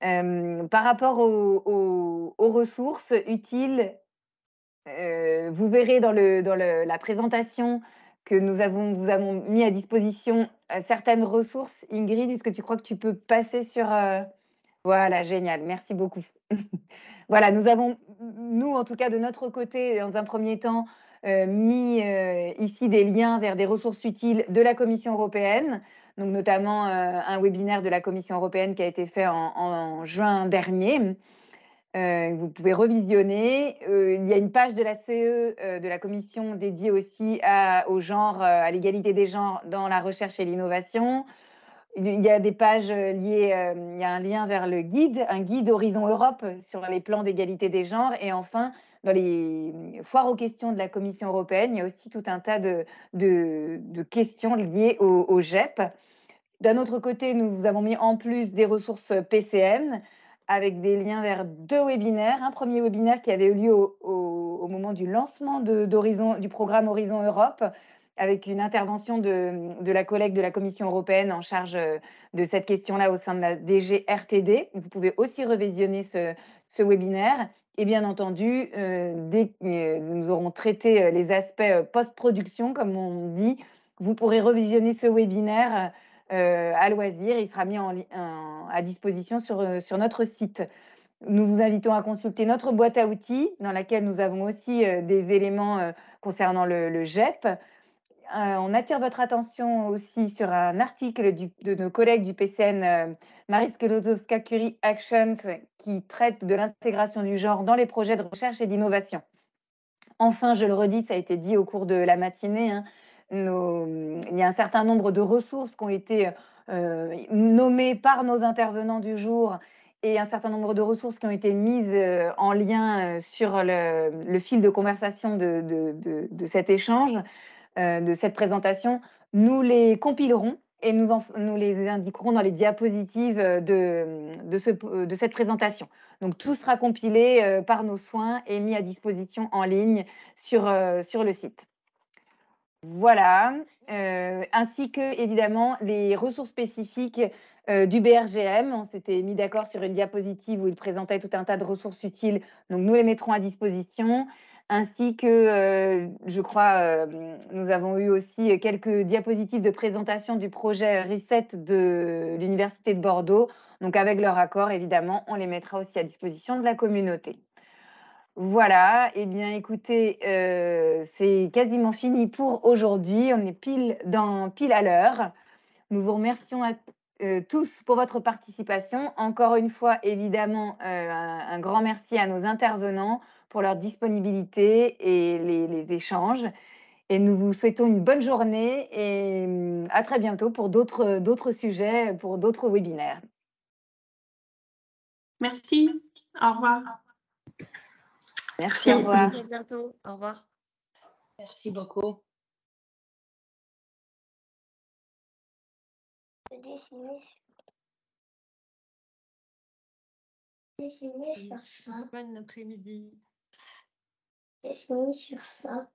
Par rapport aux ressources utiles, vous verrez dans la présentation que vous avons mis à disposition certaines ressources. Ingrid, est-ce que tu crois que tu peux passer sur... Voilà, génial, merci beaucoup. Voilà, nous en tout cas de notre côté, dans un premier temps, mis ici des liens vers des ressources utiles de la Commission européenne, donc notamment un webinaire de la Commission européenne qui a été fait en juin dernier. Vous pouvez revisionner. Il y a une page de la CE, de la Commission, dédiée aussi au genre, à l'égalité des genres dans la recherche et l'innovation. Il y a des pages liées, il y a un lien vers un guide Horizon Europe sur les plans d'égalité des genres. Et enfin, dans les foires aux questions de la Commission européenne, il y a aussi tout un tas de questions liées au GEP. D'un autre côté, nous avons mis en plus des ressources PCN avec des liens vers 2 webinaires. Un premier webinaire qui avait eu lieu au moment du lancement du programme Horizon Europe, avec une intervention de la collègue de la Commission européenne en charge de cette question-là au sein de la DG RTD. Vous pouvez aussi revisionner ce webinaire. Et bien entendu, dès que nous aurons traité les aspects post-production, comme on dit, vous pourrez revisionner ce webinaire à loisir. Il sera mis à disposition sur notre site. Nous vous invitons à consulter notre boîte à outils, dans laquelle nous avons aussi des éléments concernant le GEP. On attire votre attention aussi sur un article de nos collègues du PCN, Marie Sklodowska-Curie Actions, qui traite de l'intégration du genre dans les projets de recherche et d'innovation. Enfin, je le redis, ça a été dit au cours de la matinée, il y a un certain nombre de ressources qui ont été nommées par nos intervenants du jour et un certain nombre de ressources qui ont été mises en lien sur le fil de conversation de cet échange. De cette présentation, nous les compilerons et nous les indiquerons dans les diapositives de cette présentation. Donc, tout sera compilé par nos soins et mis à disposition en ligne sur le site. Voilà, ainsi que, évidemment, les ressources spécifiques du BRGM. On s'était mis d'accord sur une diapositive où il présentait tout un tas de ressources utiles. Donc, nous les mettrons à disposition. Ainsi que, je crois, nous avons eu aussi quelques diapositives de présentation du projet Reset de l'Université de Bordeaux. Donc, avec leur accord, évidemment, on les mettra aussi à disposition de la communauté. Voilà, eh bien écoutez, c'est quasiment fini pour aujourd'hui. On est pile à l'heure. Nous vous remercions tous pour votre participation. Encore une fois, évidemment, un grand merci à nos intervenants pour leur disponibilité et les échanges. Et nous vous souhaitons une bonne journée et à très bientôt pour d'autres sujets, pour d'autres webinaires. Merci. Au revoir. Merci, au revoir. Merci, à bientôt. Au revoir. Merci beaucoup. Dessiner sur ça. Bon après-midi. Dessiner sur ça.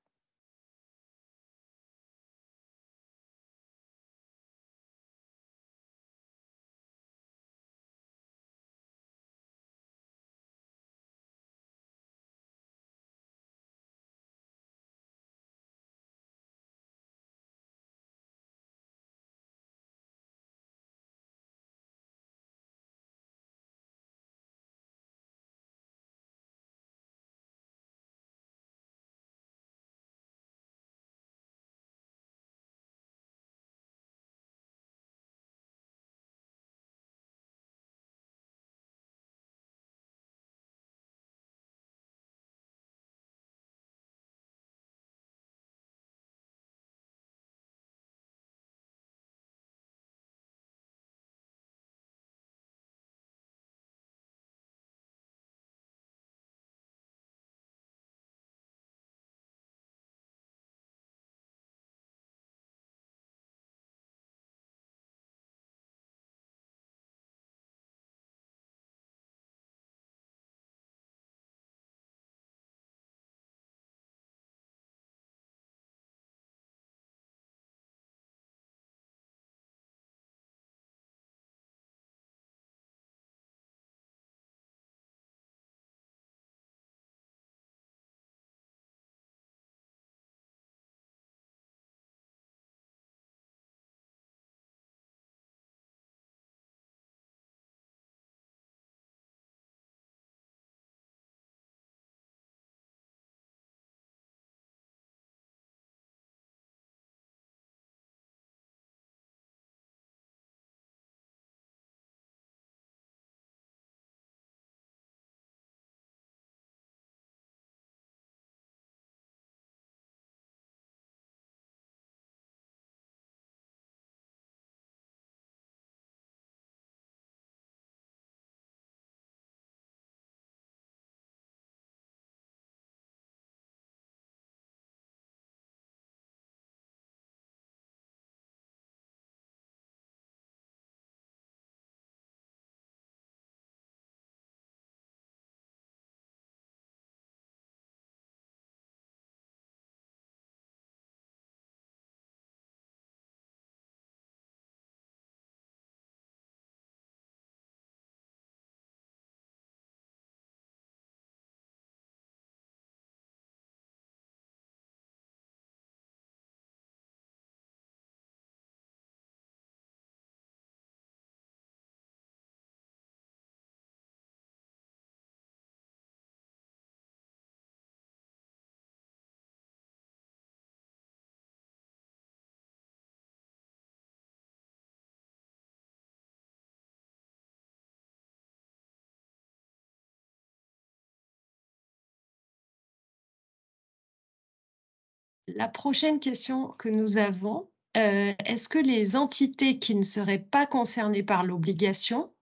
La prochaine question que nous avons, est-ce que les entités qui ne seraient pas concernées par l'obligation,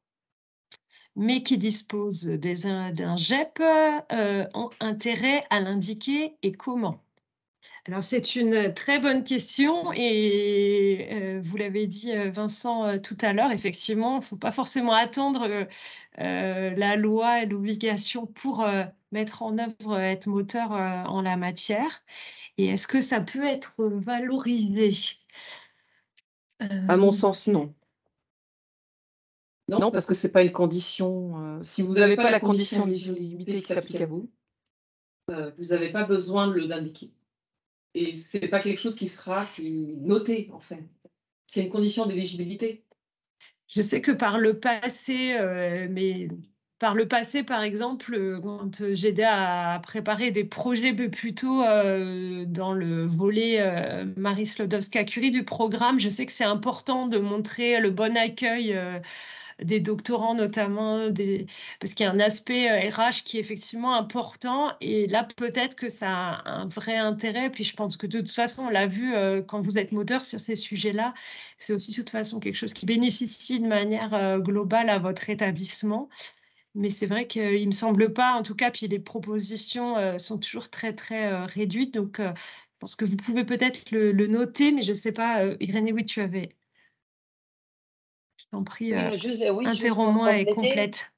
mais qui disposent d'un GEP, ont intérêt à l'indiquer et comment? Alors, c'est une très bonne question et vous l'avez dit, Vincent, tout à l'heure, effectivement, il ne faut pas forcément attendre la loi et l'obligation pour mettre en œuvre, être moteur en la matière. Et est-ce que ça peut être valorisé? À mon sens, non. Non, parce que ce n'est pas une condition. Si vous n'avez pas la condition d'éligibilité qui s'applique à vous, vous n'avez pas besoin de l'indiquer. Et ce n'est pas quelque chose qui sera noté, en fait. C'est une condition d'éligibilité. Je sais que par le passé, mais par le passé, par exemple, quand j'aidais à préparer des projets plutôt dans le volet Marie Sklodowska-Curie du programme, je sais que c'est important de montrer le bon accueil des doctorants notamment, parce qu'il y a un aspect RH qui est effectivement important. Et là, peut-être que ça a un vrai intérêt. Puis je pense que de toute façon, on l'a vu quand vous êtes moteur sur ces sujets-là, c'est aussi de toute façon quelque chose qui bénéficie de manière globale à votre établissement. Mais c'est vrai qu'il ne me semble pas, en tout cas, puis les propositions sont toujours très, très réduites. Donc, je pense que vous pouvez peut-être le noter, mais je ne sais pas, Irénée, oui, tu avais... Je t'en prie, juste pour interromps-moi et compléter. complète.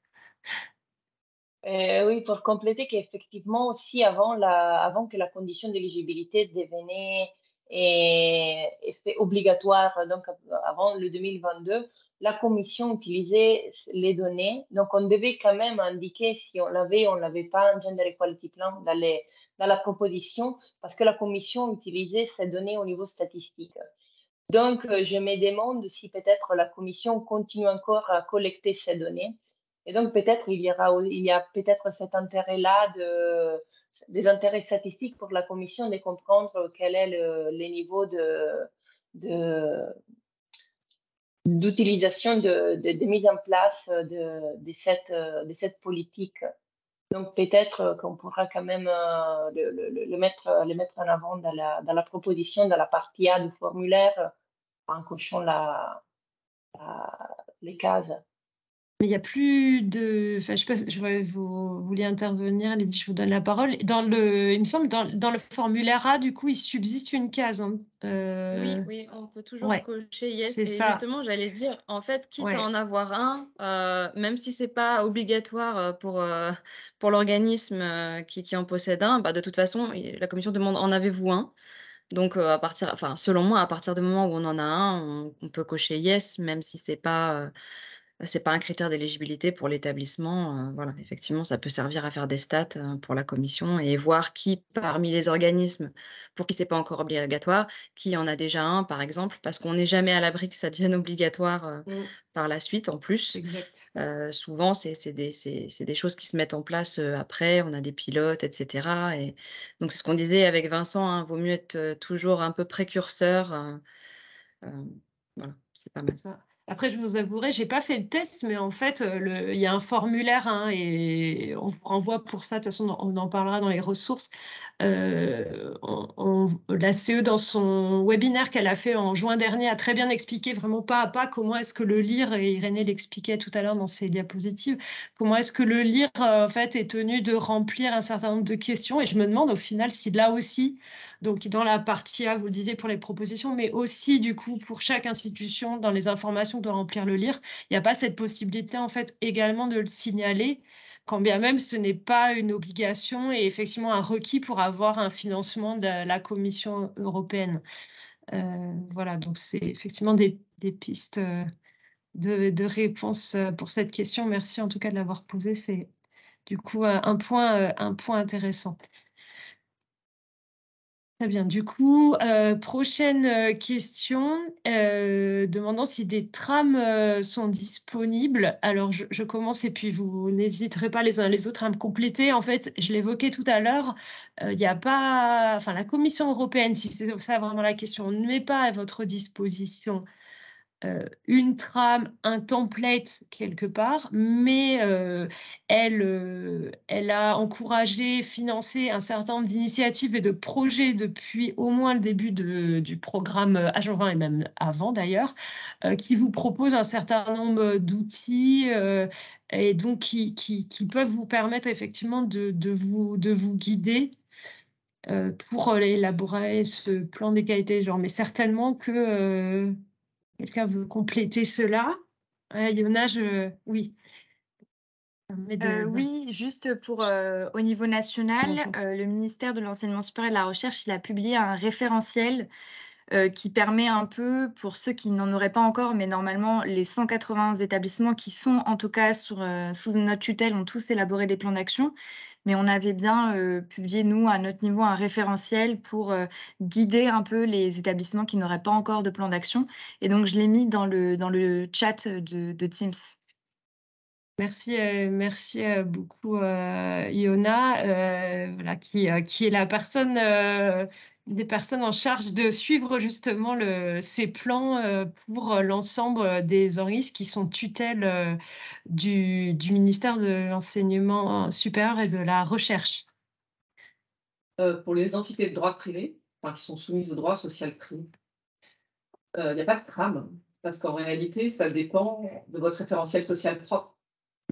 Oui, pour compléter qu'effectivement aussi avant que la condition d'éligibilité devenait effet obligatoire, donc avant le 2022, la commission utilisait les données. Donc, on devait quand même indiquer si on l'avait pas un gender equality plan dans la proposition, parce que la commission utilisait ces données au niveau statistique. Donc, je me demande si peut-être la commission continue encore à collecter ces données. Et donc, peut-être il y a peut-être cet intérêt-là des intérêts statistiques pour la commission de comprendre quel est le niveau d'utilisation, de mise en place de cette politique. Donc, peut-être qu'on pourra quand même le mettre en avant dans la proposition, dans la partie A du formulaire, en cochant les cases. Mais il n'y a plus de... Enfin, je sais pas, vous vouliez intervenir, Lydie, je vous donne la parole. Il me semble, dans le formulaire A, du coup, il subsiste une case. Hein. Oui, on peut toujours cocher yes. C'est Et ça. justement, j'allais dire, en fait, quitte à en avoir un, même si c'est pas obligatoire pour l'organisme qui en possède un, bah, de toute façon, la commission demande en avez-vous un? Donc, selon moi, à partir du moment où on en a un, on peut cocher yes, même si c'est pas un critère d'éligibilité pour l'établissement. Voilà, effectivement, ça peut servir à faire des stats pour la commission et voir qui, parmi les organismes pour qui c'est pas encore obligatoire, qui en a déjà un, par exemple, parce qu'on n'est jamais à l'abri que ça devienne obligatoire par la suite, en plus. Exact. Souvent, c'est des choses qui se mettent en place après, on a des pilotes, etc. Et donc, c'est ce qu'on disait avec Vincent, hein, vaut mieux être toujours un peu précurseur. Voilà, c'est pas mal. Ça. Après, je vous avouerai, j'ai pas fait le test, mais en fait, il y a un formulaire hein, et on vous renvoie pour ça. De toute façon, on en parlera dans les ressources. La CE, dans son webinaire qu'elle a fait en juin dernier, a très bien expliqué vraiment pas à pas comment est-ce que le lire, et Irénée l'expliquait tout à l'heure dans ses diapositives, comment est-ce que le lire en fait est tenu de remplir un certain nombre de questions. Et je me demande au final si là aussi, donc dans la partie A, vous le disiez pour les propositions, mais aussi du coup pour chaque institution, dans les informations que doit remplir le lire, il n'y a pas cette possibilité en fait également de le signaler, quand bien même ce n'est pas une obligation et effectivement un requis pour avoir un financement de la Commission européenne. Voilà, donc c'est effectivement des pistes de réponse pour cette question. Merci en tout cas de l'avoir posée, c'est du coup un point intéressant. Très bien. Du coup, prochaine question, demandant si des trams sont disponibles. Alors, je commence et puis vous n'hésiterez pas les uns les autres à me compléter. En fait, je l'évoquais tout à l'heure, il n'y a pas, enfin, la Commission européenne, si c'est ça vraiment la question, ne met pas à votre disposition une trame, un template quelque part, mais elle a encouragé, financé un certain nombre d'initiatives et de projets depuis au moins le début du programme Agent 20 et même avant d'ailleurs, qui vous proposent un certain nombre d'outils et donc qui peuvent vous permettre effectivement de vous guider pour élaborer ce plan d'égalité de genre. Mais certainement que quelqu'un veut compléter cela? Yona, oui. Oui, juste pour au niveau national, le ministère de l'Enseignement supérieur et de la Recherche, il a publié un référentiel qui permet un peu, pour ceux qui n'en auraient pas encore, mais normalement, les 180 établissements qui sont en tout cas sous notre tutelle ont tous élaboré des plans d'action. Mais on avait bien publié, nous, à notre niveau, un référentiel pour guider un peu les établissements qui n'auraient pas encore de plan d'action. Et donc, je l'ai mis dans le chat de Teams. Merci, merci beaucoup, Iona, voilà, qui est la personne, des personnes en charge de suivre justement ces plans pour l'ensemble des organismes qui sont tutelles du ministère de l'Enseignement supérieur et de la Recherche. Pour les entités de droit privé, enfin, qui sont soumises au droit social privé, il n'y a pas de trame, parce qu'en réalité, ça dépend de votre référentiel social propre.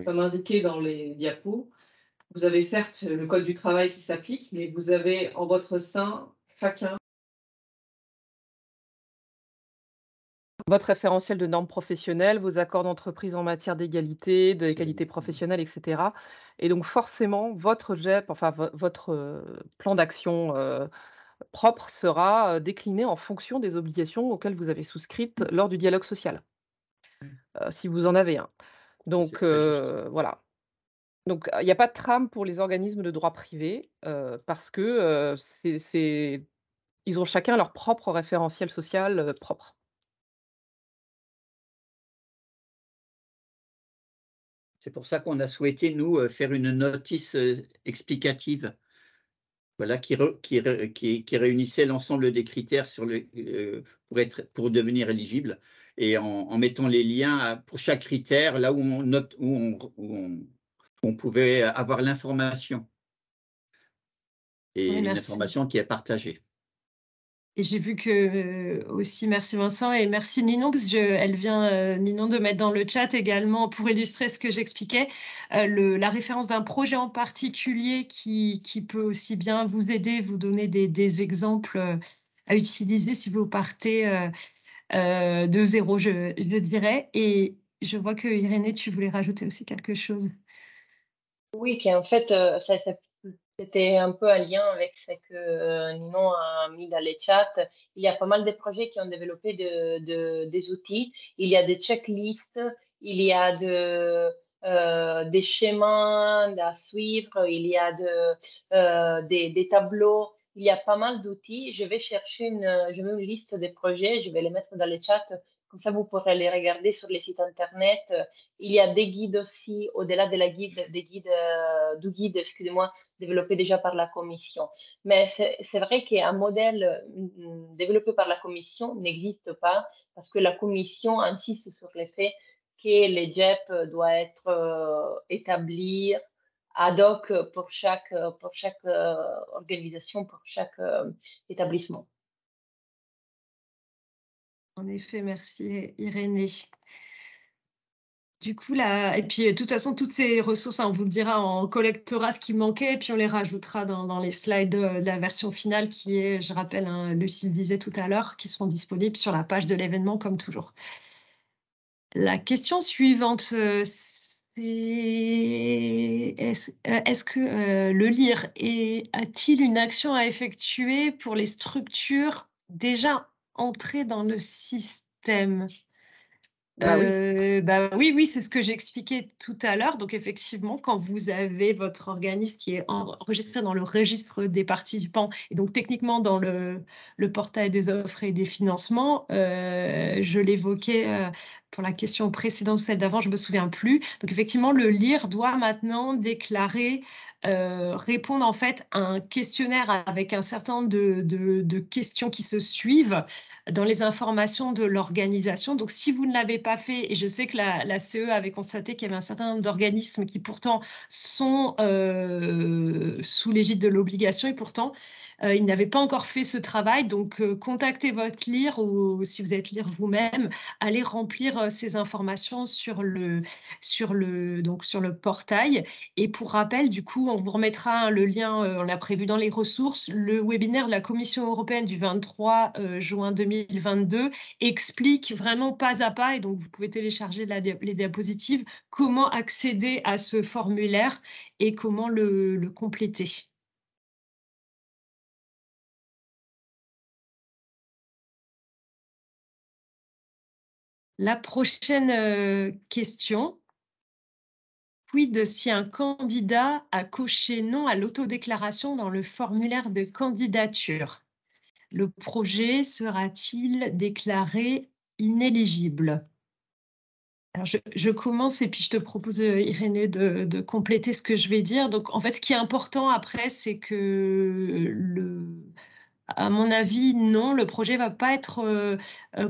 Comme indiqué dans les diapos, vous avez certes le code du travail qui s'applique, mais vous avez en votre sein chacun votre référentiel de normes professionnelles, vos accords d'entreprise en matière d'égalité, d'égalité professionnelle, etc. Et donc forcément, votre GEP, enfin votre plan d'action propre sera décliné en fonction des obligations auxquelles vous avez souscrites lors du dialogue social, si vous en avez un. Donc voilà. Donc, il n'y a pas de trame pour les organismes de droit privé parce que ils ont chacun leur propre référentiel social propre. C'est pour ça qu'on a souhaité, nous, faire une notice explicative, voilà, qui réunissait l'ensemble des critères pour devenir éligible, et en mettant les liens pour chaque critère, là où on note, où on pouvait avoir l'information, et Oui, une merci. information qui est partagée. Et j'ai vu que aussi, merci Vincent et merci Ninon, parce que elle vient, Ninon, de mettre dans le chat également, pour illustrer ce que j'expliquais, la référence d'un projet en particulier qui peut aussi bien vous aider, vous donner des exemples à utiliser si vous partez de zéro, je dirais. Et je vois que Irénée, tu voulais rajouter aussi quelque chose. Oui, en fait, c'était un peu un lien avec ce que Ninon a mis dans les chats. Il y a pas mal de projets qui ont développé des outils. Il y a des checklists, il y a des schémas à suivre, il y a des tableaux. Il y a pas mal d'outils. Je vais une liste de projets, je vais les mettre dans les chats. Comme ça, vous pourrez les regarder sur les sites internet. Il y a des guides aussi, au-delà de du guide, excusez-moi, développé déjà par la Commission. Mais c'est vrai qu'un modèle développé par la Commission n'existe pas parce que la Commission insiste sur le fait que les JEP doivent être établis ad hoc pour chaque organisation, pour chaque établissement. En effet, merci Irénée. Du coup, là, et puis de toute façon, toutes ces ressources, on vous le dira, on collectera ce qui manquait, et puis on les rajoutera dans les slides de la version finale qui est, je rappelle, Lucie le disait tout à l'heure, qui seront disponibles sur la page de l'événement comme toujours. La question suivante, c'est est-ce que le LIR a-t-il une action à effectuer pour les structures déjà entrées dans le système ? Oui, c'est ce que j'expliquais tout à l'heure. Donc effectivement, quand vous avez votre organisme qui est enregistré dans le registre des participants et donc techniquement dans le portail des offres et des financements, je l'évoquais pour la question précédente ou celle d'avant, je me souviens plus. Donc effectivement, le LIR doit maintenant déclarer, répondre en fait à un questionnaire avec un certain nombre de questions qui se suivent dans les informations de l'organisation. Donc, si vous ne l'avez pas fait, et je sais que la CE avait constaté qu'il y avait un certain nombre d'organismes qui pourtant sont sous l'égide de l'obligation et pourtant, ils n'avaient pas encore fait ce travail. Donc, contactez votre LIR ou si vous êtes LIR vous-même, allez remplir ces informations sur le portail. Et pour rappel, du coup, on vous remettra le lien, on l'a prévu dans les ressources, le webinaire de la Commission européenne du 23 juin 2022 explique vraiment pas à pas, et donc vous pouvez télécharger les diapositives, comment accéder à ce formulaire et comment le compléter. La prochaine question. Quid si un candidat a coché non à l'autodéclaration dans le formulaire de candidature? Le projet sera-t-il déclaré inéligible? Alors je commence et puis je te propose, Irénée, de compléter ce que je vais dire. Donc, en fait, ce qui est important après, c'est que à mon avis, non, le projet va pas être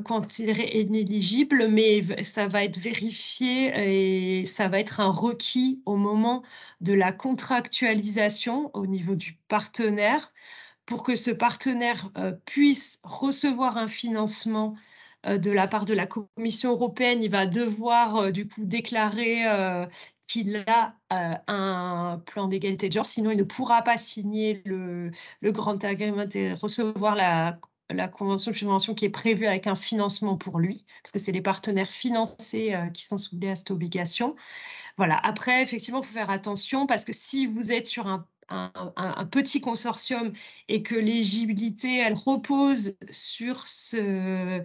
considéré inéligible, mais ça va être vérifié et ça va être un requis au moment de la contractualisation au niveau du partenaire pour que ce partenaire puisse recevoir un financement de la part de la Commission européenne. Il va devoir du coup déclarer qu'il a un plan d'égalité de genre, sinon il ne pourra pas signer le Grand Agreement et recevoir la convention de subvention qui est prévue avec un financement pour lui, parce que c'est les partenaires financés qui sont soumis à cette obligation. Voilà. Après, effectivement, il faut faire attention parce que si vous êtes sur un petit consortium et que l'éligibilité, elle repose sur ce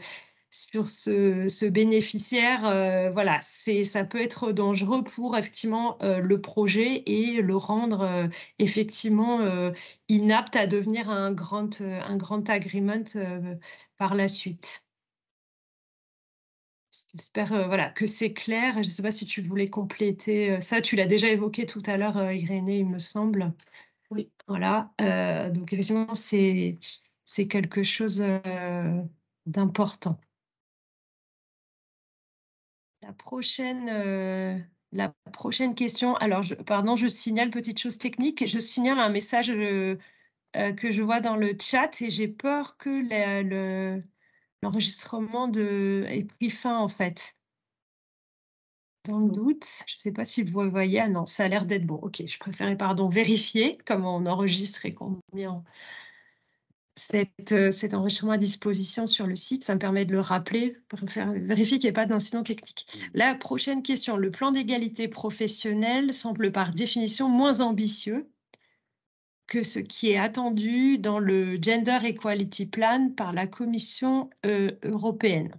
bénéficiaire, voilà, ça peut être dangereux pour effectivement le projet et le rendre effectivement inapte à devenir un grand agreement par la suite. J'espère voilà, que c'est clair. Je ne sais pas si tu voulais compléter ça. Tu l'as déjà évoqué tout à l'heure, Irénée, il me semble. Oui. Voilà. Donc, effectivement, c'est quelque chose d'important. La prochaine question. Alors, pardon, je signale petite chose technique. Je signale un message que je vois dans le chat et j'ai peur que l'enregistrement ait pris fin, en fait. Dans le doute, je ne sais pas si vous voyez. Ah non, ça a l'air d'être bon. Ok, je préférais, vérifier comment on enregistre et qu'on met cet enregistrement à disposition sur le site. Ça me permet de le rappeler pour vérifier qu'il n'y ait pas d'incident technique. La prochaine question. Le plan d'égalité professionnelle semble par définition moins ambitieux que ce qui est attendu dans le Gender Equality Plan par la Commission européenne.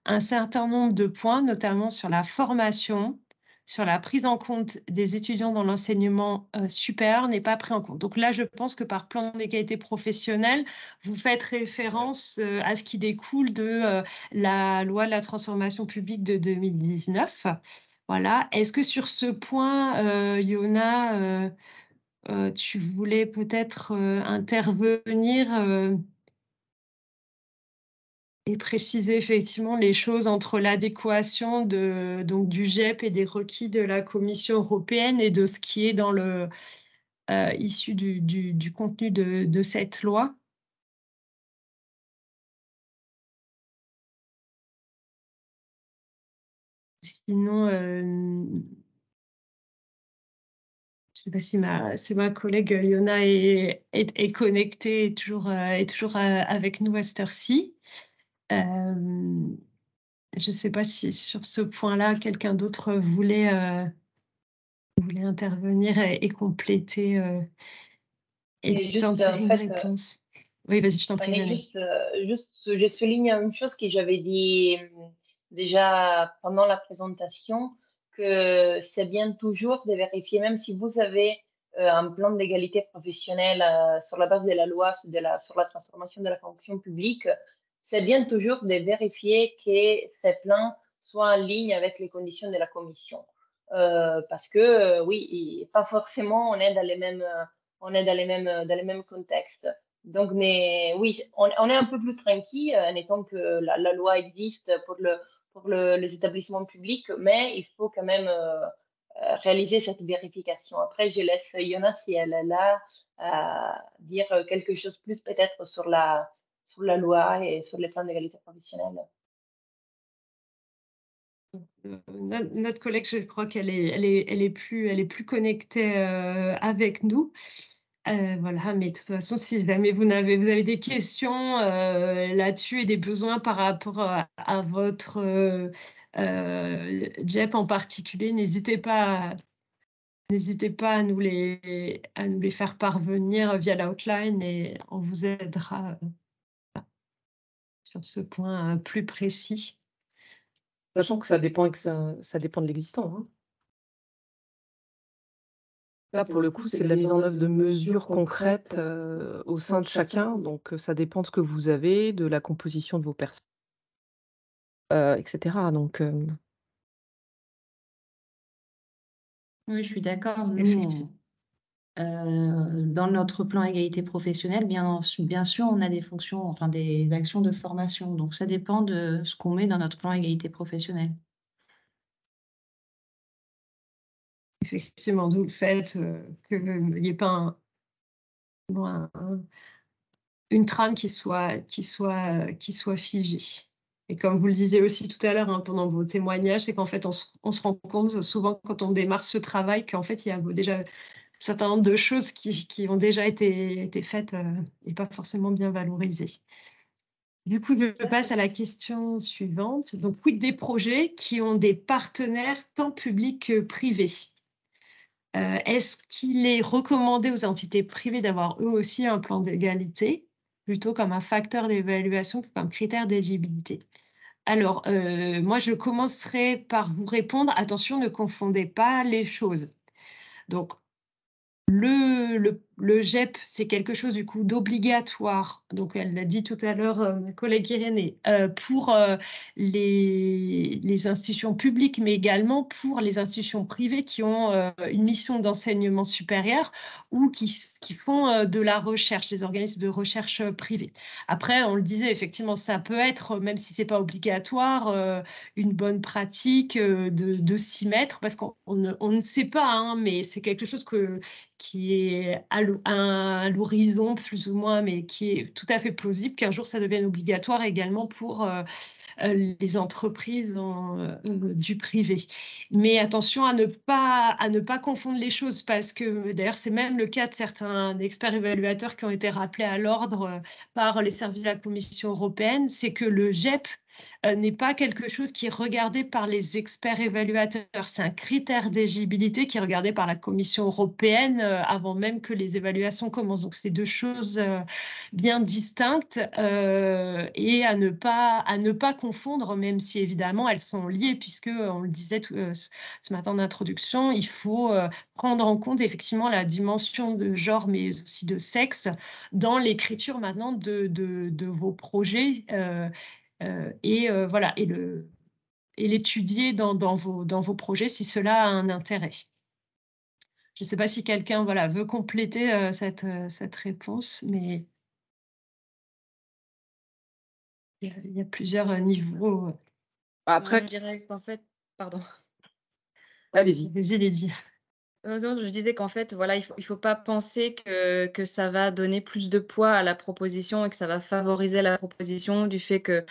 Un certain nombre de points, notamment sur la formation, sur la prise en compte des étudiants dans l'enseignement supérieur, n'est pas pris en compte. Donc là, je pense que par plan d'égalité professionnelle, vous faites référence à ce qui découle de la loi de la transformation publique de 2019. Voilà. Est-ce que sur ce point, Yona, tu voulais peut-être intervenir et préciser effectivement les choses entre l'adéquation du GEP et des requis de la Commission européenne et de ce qui est dans issu du contenu de cette loi? Sinon, je ne sais pas si ma collègue Yona est connectée, est toujours avec nous à cette heure-ci. Je ne sais pas si sur ce point-là, quelqu'un d'autre voulait intervenir et compléter et tenter une réponse. Oui, vas-y, je t'en prie. Juste, je souligne une chose que j'avais dit déjà pendant la présentation, que c'est bien toujours de vérifier, même si vous avez un plan d'égalité professionnelle sur la base de la loi sur la transformation de la fonction publique, c'est bien toujours de vérifier que ces plans soient en ligne avec les conditions de la Commission. Parce que, oui, pas forcément on est dans les mêmes contextes. Donc, oui, on est un peu plus tranquille en étant que la loi existe pour les établissements publics, mais il faut quand même réaliser cette vérification. Après, je laisse Yona, si elle est là, dire quelque chose plus peut-être sur la loi et sur les plans d'égalité professionnelle. Notre collègue, je crois qu'elle est plus connectée avec nous. Voilà, mais de toute façon, si jamais vous avez des questions là-dessus et des besoins par rapport à votre GEP en particulier, n'hésitez pas à nous les faire parvenir via l'outline et on vous aidera sur ce point plus précis. Sachant que ça dépend de l'existant. Hein. Là, pour le coup, c'est de la mise en œuvre de mesures concrètes au sein de chacun. Donc, ça dépend de ce que vous avez, de la composition de vos personnes, etc. Donc, Oui, je suis d'accord. Nous, Effectivement. dans notre plan égalité professionnelle, bien sûr, on a des fonctions, enfin des actions de formation. Donc, ça dépend de ce qu'on met dans notre plan égalité professionnelle. Effectivement, d'où le fait qu'il n'y ait pas une trame qui soit figée. Et comme vous le disiez aussi tout à l'heure pendant vos témoignages, c'est qu'en fait, on se rend compte souvent quand on démarre ce travail qu'en fait, il y a déjà un certain nombre de choses qui ont déjà été faites et pas forcément bien valorisées. Du coup, je passe à la question suivante. Donc, quid des projets qui ont des partenaires tant publics que privés? Est-ce qu'il est recommandé aux entités privées d'avoir eux aussi un plan d'égalité, plutôt comme un facteur d'évaluation que comme critère d'éligibilité? Alors, moi, je commencerai par vous répondre, attention, ne confondez pas les choses. Donc, le GEP, c'est quelque chose du coup d'obligatoire. Donc, elle l'a dit tout à l'heure, ma collègue Irénée, pour les institutions publiques, mais également pour les institutions privées qui ont une mission d'enseignement supérieur ou qui font de la recherche, les organismes de recherche privés. Après, on le disait, effectivement, ça peut être, même si c'est pas obligatoire, une bonne pratique de s'y mettre, parce qu'on ne sait pas, mais c'est quelque chose qui est à l'horizon plus ou moins, mais qui est tout à fait plausible qu'un jour ça devienne obligatoire également pour les entreprises du privé. Mais attention à ne pas confondre les choses, parce que d'ailleurs c'est même le cas de certains experts évaluateurs qui ont été rappelés à l'ordre par les services de la Commission européenne, c'est que le GEP n'est pas quelque chose qui est regardé par les experts évaluateurs. C'est un critère d'éligibilité qui est regardé par la Commission européenne avant même que les évaluations commencent. Donc, c'est deux choses bien distinctes et à ne pas confondre, même si évidemment elles sont liées, puisque on le disait ce matin en introduction, il faut prendre en compte effectivement la dimension de genre, mais aussi de sexe dans l'écriture maintenant de vos projets. Voilà, et l'étudier dans vos projets si cela a un intérêt. Je ne sais pas si quelqu'un veut compléter cette réponse, mais il y a plusieurs niveaux. Après, je dirais qu'en fait, pardon. Allez-y. Vas-y, Lydie. Non, je disais qu'en fait, voilà, il faut pas penser que ça va donner plus de poids à la proposition et que ça va favoriser la proposition du fait que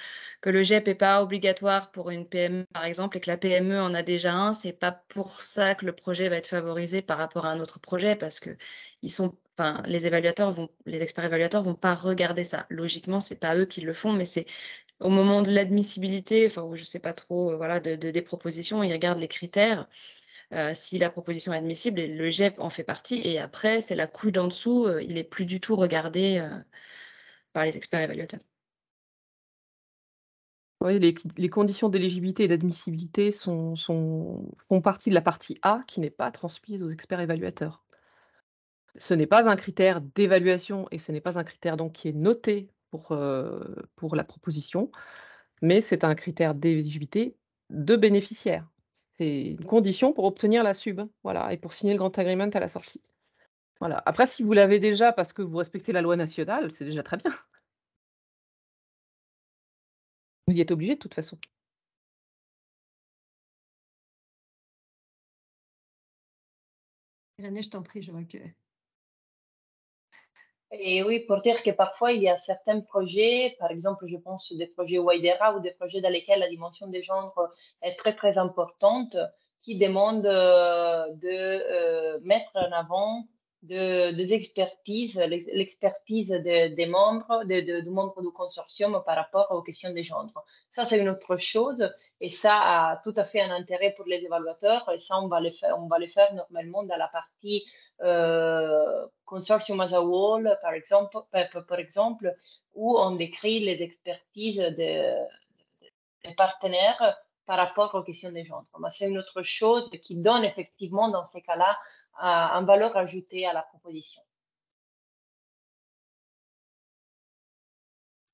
le GEP n'est pas obligatoire pour une PME, par exemple, et que la PME en a déjà un. C'est pas pour ça que le projet va être favorisé par rapport à un autre projet, parce que les experts évaluateurs vont pas regarder ça. Logiquement, c'est pas eux qui le font, mais c'est au moment de l'admissibilité, je sais pas trop, des propositions, ils regardent les critères. Si la proposition est admissible, et le GEP en fait partie, et après, c'est la couche d'en dessous, il n'est plus du tout regardé par les experts évaluateurs. Oui, les conditions d'éligibilité et d'admissibilité font partie de la partie A qui n'est pas transmise aux experts évaluateurs. Ce n'est pas un critère d'évaluation et ce n'est pas un critère donc qui est noté pour la proposition, mais c'est un critère d'éligibilité de bénéficiaire. C'est une condition pour obtenir la sub, voilà, et pour signer le Grant Agreement à la sortie. Voilà. Après, si vous l'avez déjà parce que vous respectez la loi nationale, c'est déjà très bien. Vous y êtes obligé de toute façon. Irénée, je t'en prie, je vois que... Et oui, pour dire que parfois, il y a certains projets, par exemple, je pense des projets WIDERA ou des projets dans lesquels la dimension des genres est très, très importante, qui demandent de mettre en avant des expertises, l'expertise des membres, du membre du consortium par rapport aux questions des genres. Ça, c'est une autre chose et ça a tout à fait un intérêt pour les évaluateurs et ça, on va le faire normalement dans la partie consortium as a whole, par exemple, où on décrit les expertises des partenaires par rapport aux questions des genres. C'est une autre chose qui donne effectivement, dans ces cas-là, une valeur ajoutée à la proposition.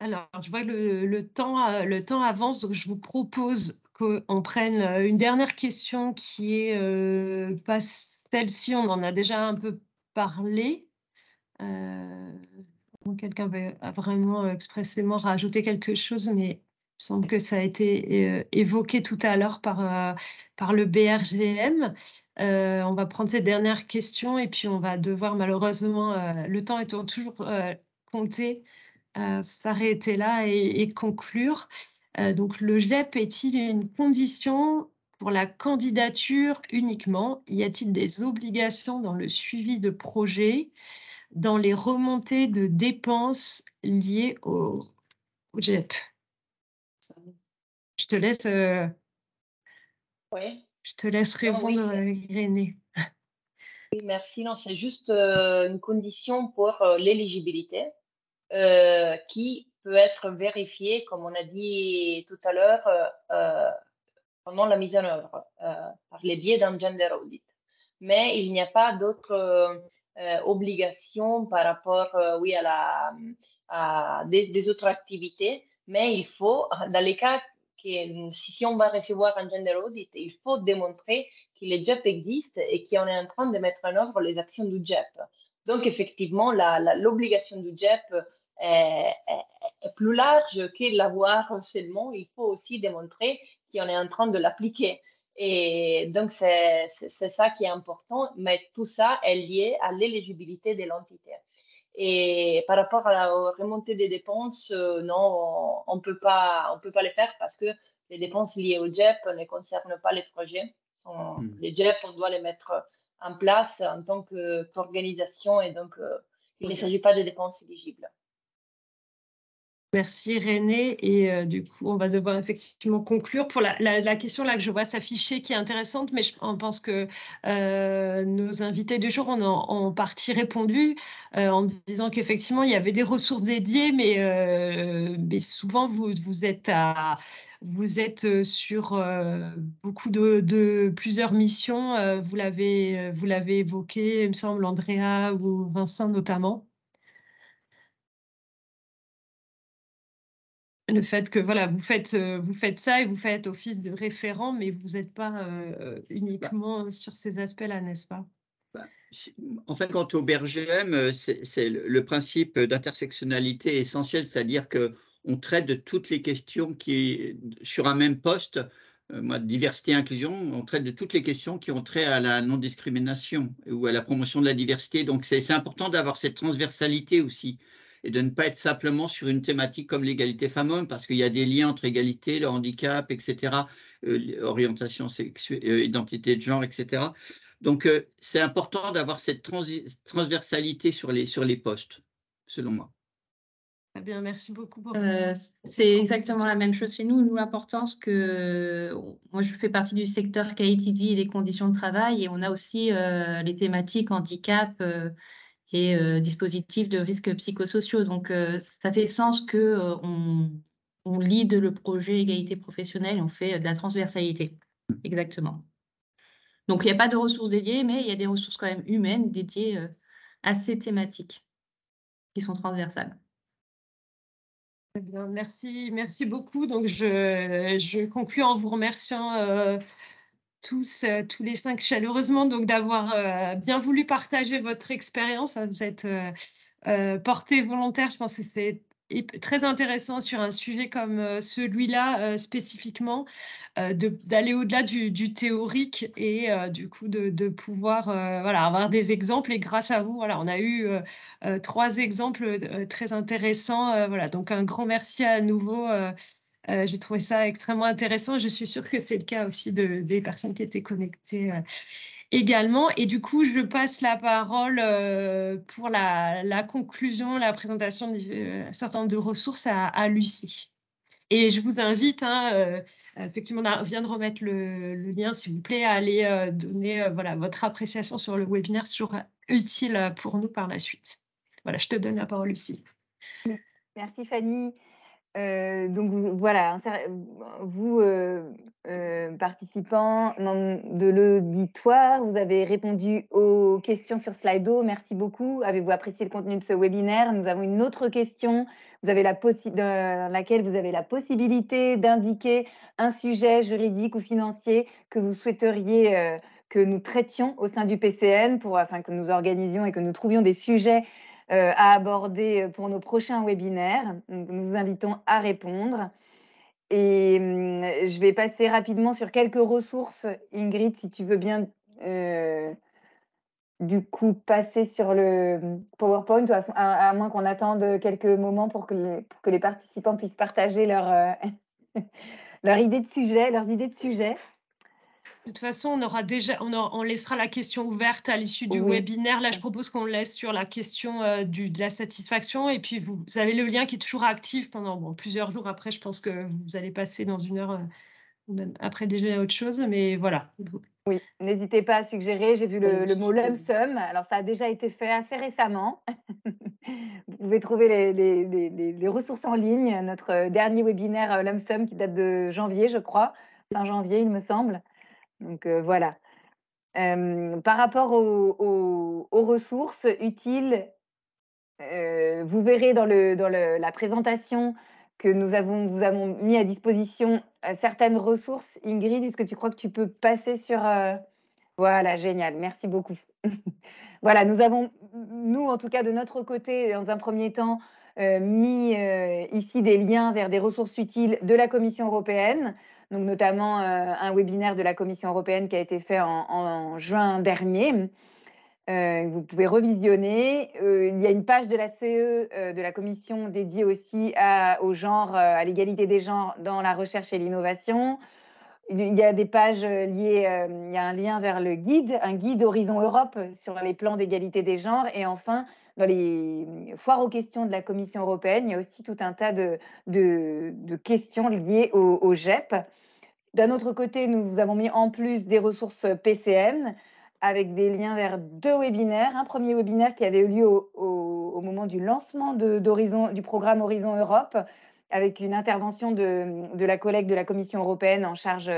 Alors, je vois que le temps avance, donc je vous propose qu'on prenne une dernière question qui est pas celle-ci, on en a déjà un peu parlé. Quelqu'un a vraiment expressément rajouté quelque chose, mais il me semble que ça a été évoqué tout à l'heure par le BRGM. On va prendre ces dernières questions et puis on va devoir malheureusement, le temps étant toujours compté, s'arrêter là et conclure. Donc le GEP est-il une condition pour la candidature uniquement? Y a-t-il des obligations dans le suivi de projet, dans les remontées de dépenses liées au GEP? Je te laisse, Oui. je te laisse répondre, Irénée. Oui, merci. Non, c'est juste une condition pour l'éligibilité qui peut être vérifiée, comme on a dit tout à l'heure, pendant la mise en œuvre par les biais d'un gender audit. Mais il n'y a pas d'autres obligations par rapport, oui, à des autres activités. Mais il faut, dans les cas si on va recevoir un gender audit, il faut démontrer que le GEP existe et qu'on est en train de mettre en œuvre les actions du GEP. Donc, effectivement, l'obligation du GEP est plus large que l'avoir seulement. Il faut aussi démontrer qu'on est en train de l'appliquer. Et donc, c'est ça qui est important, mais tout ça est lié à l'éligibilité de l'entité. Et par rapport à la remontée des dépenses, non, on peut pas les faire parce que les dépenses liées au GEP ne concernent pas les projets. Les GEP, on doit les mettre en place en tant qu'organisation et donc il ne s'agit pas de dépenses éligibles. Merci René, et du coup on va devoir effectivement conclure pour la question là que je vois s'afficher qui est intéressante, mais je pense que nos invités du jour ont en partie répondu en disant qu'effectivement il y avait des ressources dédiées, mais souvent vous êtes sur beaucoup de plusieurs missions, vous l'avez évoqué, il me semble, Andrea ou Vincent notamment. Le fait que voilà, vous faites ça et vous faites office de référent, mais vous n'êtes pas uniquement sur ces aspects-là, n'est-ce pas? En fait, quant au BRGM, c'est le principe d'intersectionnalité essentiel, c'est-à-dire qu'on traite de toutes les questions qui, sur un même poste, diversité et inclusion, on traite de toutes les questions qui ont trait à la non-discrimination ou à la promotion de la diversité. Donc, c'est important d'avoir cette transversalité aussi, et de ne pas être simplement sur une thématique comme l'égalité femmes-hommes, parce qu'il y a des liens entre égalité, le handicap, etc., orientation sexuelle, identité de genre, etc. Donc, c'est important d'avoir cette transversalité sur les postes, selon moi. Très bien, merci beaucoup. C'est exactement la même chose chez nous. Nous, l'importance que moi, je fais partie du secteur qualité de vie et des conditions de travail, et on a aussi les thématiques handicap et dispositifs de risques psychosociaux. Donc, ça fait sens que on lead le projet égalité professionnelle et on fait de la transversalité. Exactement. Donc, il n'y a pas de ressources dédiées, mais il y a des ressources quand même humaines dédiées à ces thématiques qui sont transversales. Très bien, merci beaucoup. Donc, je conclue en vous remerciant tous les 5 chaleureusement d'avoir bien voulu partager votre expérience. Vous êtes portés volontaires. Je pense que c'est très intéressant sur un sujet comme celui-là spécifiquement, d'aller au-delà du théorique et du coup de pouvoir avoir des exemples. Et grâce à vous, on a eu 3 exemples très intéressants. Donc un grand merci à nouveau. J'ai trouvé ça extrêmement intéressant. Je suis sûre que c'est le cas aussi des personnes qui étaient connectées également. Et du coup, je passe la parole pour la conclusion, la présentation d'un certain nombre de ressources à Lucie. Et je vous invite, effectivement, on vient de remettre le lien, s'il vous plaît, à aller donner votre appréciation sur le webinaire, sera utile pour nous par la suite. Voilà, je te donne la parole, Lucie. Merci Fanny. Donc voilà, vous, participants de l'auditoire, vous avez répondu aux questions sur Slido. Merci beaucoup. Avez-vous apprécié le contenu de ce webinaire? Nous avons une autre question dans laquelle vous avez la possibilité d'indiquer un sujet juridique ou financier que vous souhaiteriez que nous traitions au sein du PCN afin que nous organisions et que nous trouvions des sujets à aborder pour nos prochains webinaires. Donc, nous vous invitons à répondre. Et je vais passer rapidement sur quelques ressources. Ingrid, si tu veux bien du coup passer sur le PowerPoint, de toute façon, à moins qu'on attende quelques moments pour que les participants puissent partager leurs idées de sujet. De toute façon, on laissera la question ouverte à l'issue du Oui. webinaire. Là, je propose qu'on laisse sur la question de la satisfaction. Et puis, vous avez le lien qui est toujours actif pendant plusieurs jours. Après, je pense que vous allez passer dans une heure après déjeuner à autre chose. Mais voilà. Oui, n'hésitez pas à suggérer. J'ai vu le mot lump sum. Alors, ça a déjà été fait assez récemment. Vous pouvez trouver les ressources en ligne. Notre dernier webinaire lump sum qui date de janvier, je crois. Fin janvier, il me semble. Donc, voilà. Par rapport aux ressources utiles, vous verrez dans la présentation que vous avons mis à disposition certaines ressources. Ingrid, est-ce que tu crois que tu peux passer sur... Voilà, génial, merci beaucoup. Voilà, nous, en tout cas, de notre côté, dans un premier temps, mis ici des liens vers des ressources utiles de la Commission européenne, donc notamment un webinaire de la Commission européenne qui a été fait en juin dernier. Vous pouvez revisionner. Il y a une page de la CE, de la Commission dédiée aussi au genre, à l'égalité des genres dans la recherche et l'innovation. Il y a des pages liées, il y a un lien vers un guide Horizon Europe sur les plans d'égalité des genres. Et enfin, dans les foires aux questions de la Commission européenne, il y a aussi tout un tas de questions liées au GEP. D'un autre côté, nous avons mis en plus des ressources PCN avec des liens vers 2 webinaires. Un premier webinaire qui avait eu lieu au moment du lancement du programme Horizon Europe, avec une intervention de la collègue de la Commission européenne en charge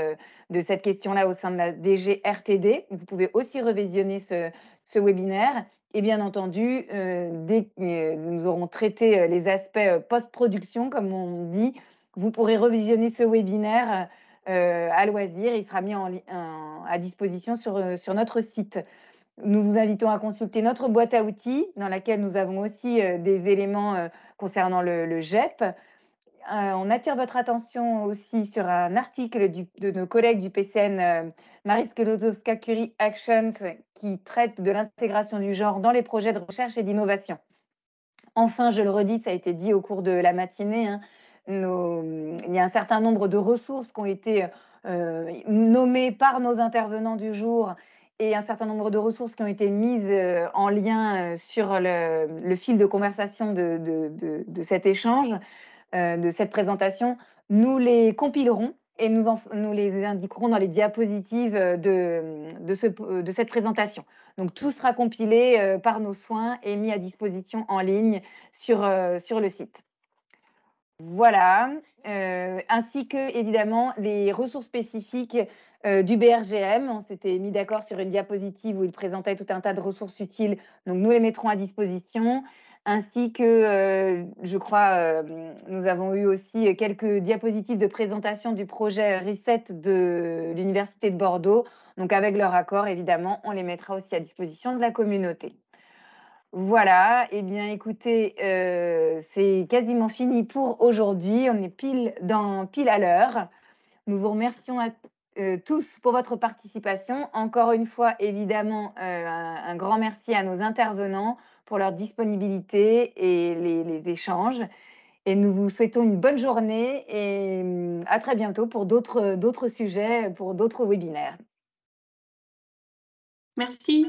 de cette question-là au sein de la DG RTD. Vous pouvez aussi revisionner ce webinaire. Et bien entendu, dès que nous aurons traité les aspects post-production, comme on dit, vous pourrez revisionner ce webinaire à loisir. Il sera mis à disposition sur notre site. Nous vous invitons à consulter notre boîte à outils, dans laquelle nous avons aussi des éléments concernant le GEP. On attire votre attention aussi sur un article de nos collègues du PCN, Marie Sklodowska-Curie Actions, qui traite de l'intégration du genre dans les projets de recherche et d'innovation. Enfin, je le redis, ça a été dit au cours de la matinée, il y a un certain nombre de ressources qui ont été nommées par nos intervenants du jour et un certain nombre de ressources qui ont été mises en lien sur le fil de conversation de cet échange, de cette présentation. Nous les compilerons et nous les indiquerons dans les diapositives de cette présentation. Donc, tout sera compilé par nos soins et mis à disposition en ligne sur le site. Voilà, ainsi que, évidemment, les ressources spécifiques du BRGM. On s'était mis d'accord sur une diapositive où il présentait tout un tas de ressources utiles. Donc, nous les mettrons à disposition. Ainsi que, je crois, nous avons eu aussi quelques diapositives de présentation du projet Reset de l'Université de Bordeaux. Donc, avec leur accord, évidemment, on les mettra aussi à disposition de la communauté. Voilà, eh bien, écoutez, c'est quasiment fini pour aujourd'hui. On est pile à l'heure. Nous vous remercions tous pour votre participation. Encore une fois, évidemment, un grand merci à nos intervenants pour leur disponibilité et les échanges. Et nous vous souhaitons une bonne journée et à très bientôt pour d'autres sujets, pour d'autres webinaires. Merci.